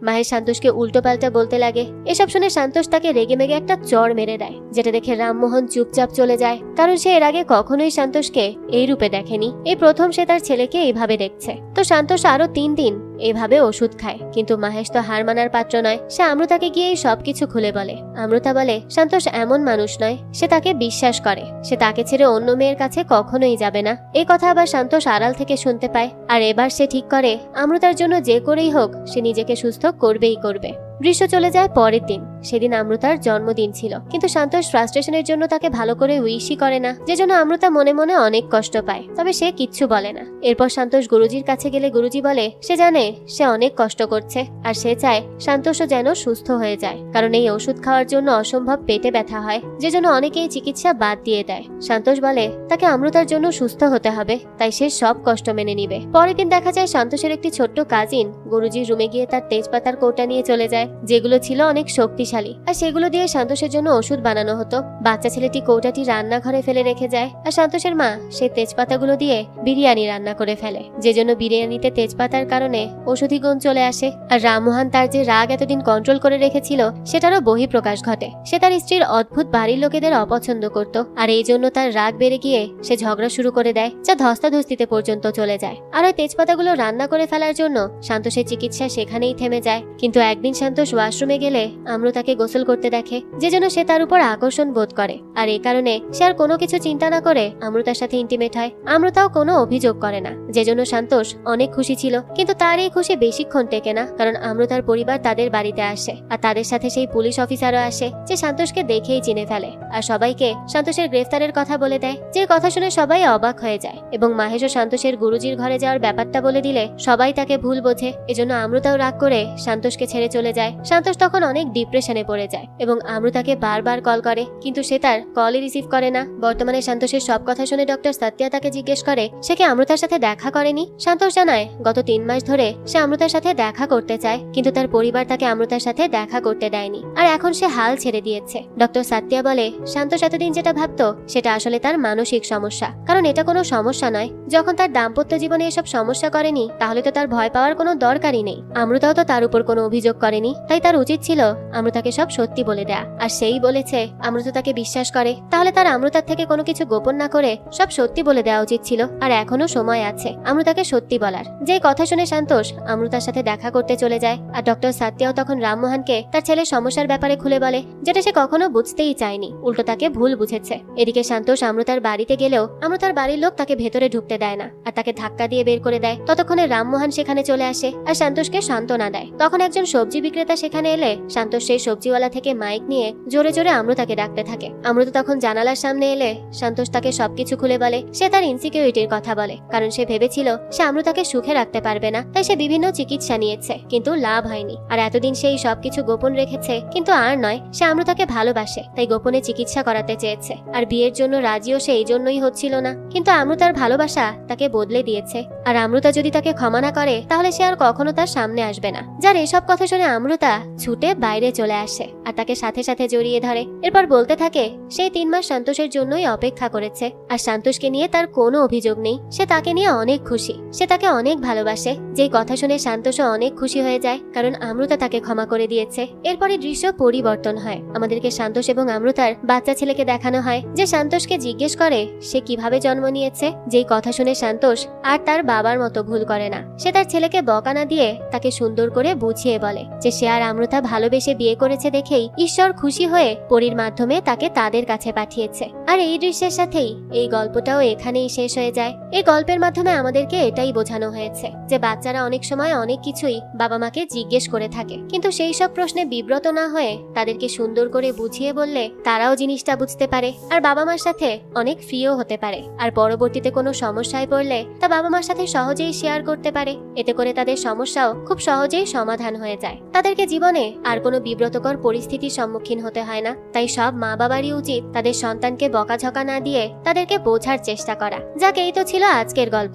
মাহেশ সন্তোষকে উল্টো পাল্টা বলতে লাগে। এসব শুনে সন্তোষ তাকে রেগে মেগে একটা চড় মেরে দেয়, যেটা দেখে রামমোহন চুপচাপ চলে যায়, কারণ সে এর আগে কখনোই সন্তোষকে এই রূপে দেখেনি। এই প্রথম সে তার ছেলেকে এইভাবে দেখছে। তো সন্তোষ আরো 3 দিন এভাবে ওষুধ খায়, কিন্তু মাহেশ তো হার মানার পাত্র নয়। সে আমৃতাকে গিয়ে সবকিছু খুলে বলে। আমৃতা বলে সন্তোষ এমন মানুষ নয়, সে তাকে বিশ্বাস করে, সে তাকে ছেড়ে অন্য মেয়ের কাছে কখনোই যাবে না। এই কথা আবার সন্তোষ আড়াল থেকে শুনতে পায়, আর এবার সে ঠিক করে আমৃতার জন্য যে করেই হোক সে নিজেকে সুস্থ করবেই করবে। দৃশ্য চলে যায় পরের দিন। সেদিন আমৃতার জন্মদিন ছিল, কিন্তু সন্তোষ ফ্রাস্ট্রেশনের জন্য তাকে ভালো করে উইশই করে না, যে জন্য আমৃতা মনে মনে অনেক কষ্ট পায়, তবে সে কিচ্ছু বলে না। এরপর সন্তোষ গুরুজির কাছে গেলে গুরুজি বলে সে জানে সে অনেক কষ্ট করছে, আর সে চায় সন্তোষও যেন সুস্থ হয়ে যায়, কারণ এই ওষুধ খাওয়ার জন্য অসম্ভব পেটে ব্যথা হয়, যে জন্য অনেকেই চিকিৎসা বাদ দিয়ে দেয়। সন্তোষ বলে তাকে আমৃতার জন্য সুস্থ হতে হবে, তাই সে সব কষ্ট মেনে নিবে। পরের দিন দেখা যায় সন্তোষের একটি ছোট্ট কাজিন গুরুজির রুমে গিয়ে তার তেজপাতার কৌটা নিয়ে চলে যায়, যেগুলো ছিল অনেক শক্তিশালী, আর সেগুলো দিয়ে সন্তোষের জন্য ওষুধ বানানো হতো। বাচ্চা ছেলেটি কৌটাটি রান্নাঘরে ফেলে রেখে যায়, আর সন্তোষের মা সেই তেজপাতাগুলো দিয়ে বিরিয়ানি রান্না করে ফেলে, যে জন্য বিরিয়ানিতে তেজপাতার কারণে ওষুধি গুণ চলে আসে। আর রামমোহন তার যে রাগ এতদিন কন্ট্রোল করে রেখেছিল সেটারও বহিঃপ্রকাশ ঘটে। সে তার স্ত্রীর অদ্ভুত বাড়ির লোকেদের অপছন্দ করত, আর এই জন্য তার রাগ বেড়ে গিয়ে সে ঝগড়া শুরু করে দেয়, যা ধস্তাধস্তিতে পর্যন্ত চলে যায়। আর ওই তেজপাতাগুলো রান্না করে ফেলার জন্য সন্তোষের চিকিৎসা সেখানেই থেমে যায়। কিন্তু একদিন সন্তোষ ওয়াশরুমে গেলে আমৃতাকে গোসল করতে দেখে, যে জন্য সে তার উপর আকর্ষণ বোধ করে, আর এই কারণে সে আর কোনো কিছু চিন্তা না করে আমৃতার সাথে ইন্টিমেট হয়। আমৃতাও কোনো অভিযোগ করে না, যে জন্য সন্তোষ অনেক খুশি ছিল। কিন্তু তার এই খুশি বেশিক্ষণ টেকে না, কারণ আমৃতার পরিবার তাদের বাড়িতে আসে, আর তাদের সাথে সেই পুলিশ অফিসারও আসে, যে সন্তোষকে দেখেই চিনে ফেলে, আর সবাইকে সন্তোষের গ্রেফতারের কথা বলে দেয়। যে কথা শুনে সবাই অবাক হয়ে যায়, এবং মাহেশ ও সন্তোষের গুরুজির ঘরে যাওয়ার ব্যাপারটা বলে দিলে সবাই তাকে ভুল বোঝে। এজন্য আমৃতাও রাগ করে সন্তোষকে ছেড়ে চলে যায়। সন্তোষ তখন অনেক ডিপ্রেশনে পড়ে যায় এবং আমৃতাকে বারবার কল করে, কিন্তু সে তার কলই রিসিভ করে না। বর্তমানে সন্তোষের সব কথা শুনে ডক্টর সত্যা তাকে জিজ্ঞেস করে সে কি আমৃতার সাথে দেখা করেনি। সন্তোষ জানায় গত 3 মাস ধরে সে আমৃতার সাথে দেখা করতে চায়, কিন্তু তার পরিবার তাকে আমৃতার সাথে দেখা করতে দেয়নি, আর এখন সে হাল ছেড়ে দিয়েছে। ডক্টর সত্যা বলে সন্তোষ এতদিন যেটা ভাবতো সেটা আসলে তার মানসিক সমস্যা, কারণ এটা কোনো সমস্যা নয়। যখন তার দাম্পত্য জীবনে এসব সমস্যা করেনি তাহলে তো তার ভয় পাওয়ার কোনো দরকারই নেই। আমৃতাও তো তার উপর কোনো অভিযোগ করেনি, তাই তার উচিত ছিল আমৃতাকে সব সত্যি বলে দেয়া। আর সেই বলেছে আমৃতা তাকে বিশ্বাস করে, তাহলে তার আমৃতার থেকে কোনো কিছু গোপন না করে সব সত্যি বলে দেওয়া উচিত ছিল। আর এখনো সময় আছে আমৃতাকে সত্যি বলার। যে কথা শুনে সন্তোষ আমৃতার সাথে দেখা করতে চলে যায়, আর ডক্টর সত্যাও তখন রামমোহনকে তার ছেলের সমস্যার ব্যাপারে খুলে বলে, যেটা সে কখনো বুঝতেই চায়নি, উল্টো তাকে ভুল বুঝেছে। এদিকে সন্তোষ আমৃতার বাড়িতে গেলেও আমৃতার বাড়ির লোক তাকে ভেতরে ঢুকতে দেয় না, আর তাকে ধাক্কা দিয়ে বের করে দেয়। ততক্ষণে রামমোহন সেখানে চলে আসে আর সন্তোষকে সান্ত্বনা দেয়। তখন একজন সবজি বিক্রেতা সেখানে এলে সন্তোষ সেই সবজিওয়ালা থেকে মাইক নিয়ে জোরে জোরে আমৃতাকে ডাকতে থাকে। আমৃতা তখন জানালার সামনে এলে সন্তোষ তাকে সবকিছু খুলে বলে। সে তার ইনসিকিউরিটির কথা বলে, কারণ সে ভেবেছিল সে আমৃতাকে সুখে রাখতে পারবে না, তাই সে বিভিন্ন চিকিৎসা নিয়েছে, কিন্তু লাভ হয়নি। আর এতদিন সেই সবকিছু গোপন রেখেছে, কিন্তু আর নয়, সে আমৃতাকে ভালোবাসে, তাই গোপনে চিকিৎসা করাতে চেয়েছে। আর বিয়ের জন্য রাজিও সে এই জন্যই হচ্ছিল না, কিন্তু আমৃতার ভালোবাসা তাকে বদলে দিয়েছে। আর আমৃতা যদি তাকে ক্ষমা না করে তাহলে সে আর কখনো তার সামনে আসবে না। যার এসব কথা শুনে আমৃতা আমরতা ছুটে বাইরে চলে আসে আর তাকে সাথে সাথে জড়িয়ে ধরে। এরপর বলতে থাকে সেই 3 মাস সন্তোষের জন্যই অপেক্ষা করেছে আর সন্তোষকে নিয়ে তার কোনো অভিযোগ নেই। সে তাকে নিয়ে অনেক খুশি, সে তাকে অনেক ভালোবাসে। যেই কথা শুনে সন্তোষও অনেক খুশি হয়ে যায়, কারণ আমরতা তাকে ক্ষমা করে দিয়েছে। এরপরে দৃশ্য পরিবর্তন হয়। আমাদেরকে সন্তোষ এবং আমরতার বাচ্চা ছেলেকে দেখানো হয়, যে সন্তোষকে জিজ্ঞেস করে সে কিভাবে জন্ম নিয়েছে। যেই কথা শুনে সন্তোষ আর তার বাবার মতো ভুল করে না। সে তার ছেলেকে বকা না দিয়ে তাকে সুন্দর করে বুঝিয়ে বলে যে সে আর আমরতা ভালোবেসে বিয়ে করেছে দেখেই ঈশ্বর খুশি হয়ে পরীর মাধ্যমে তাকে তাদের কাছে পাঠিয়েছে। আর এই দৃশ্যের সাথেই এই গল্পটাও এখানেই শেষ হয়ে যায়। এই গল্পের মাধ্যমে আমাদেরকে এটাই বোঝানো হয়েছে যে বাচ্চারা অনেক সময় অনেক কিছুই বাবা মাকে জিজ্ঞেস করে থাকে, কিন্তু সেই সব প্রশ্নে বিব্রত না হয়ে তাদেরকে সুন্দর করে বুঝিয়ে বললে তারাও জিনিসটা বুঝতে পারে আর বাবা মার সাথে অনেক ফ্রিও হতে পারে। আর পরবর্তীতে কোনো সমস্যায় পড়লে তা বাবা মার সাথে সহজেই শেয়ার করতে পারে। এতে করে তাদের সমস্যাও খুব সহজেই সমাধান হয়ে যায়। তাদেরকে জীবনে আর কোনো বিব্রতকর পরিস্থিতির সম্মুখীন হতে হয় না। তাই সব মা বাবারই উচিত তাদের সন্তানকে বকাঝকা না দিয়ে তাদেরকে বোঝার চেষ্টা করা। যাক, এই তো ছিল আজকের গল্প।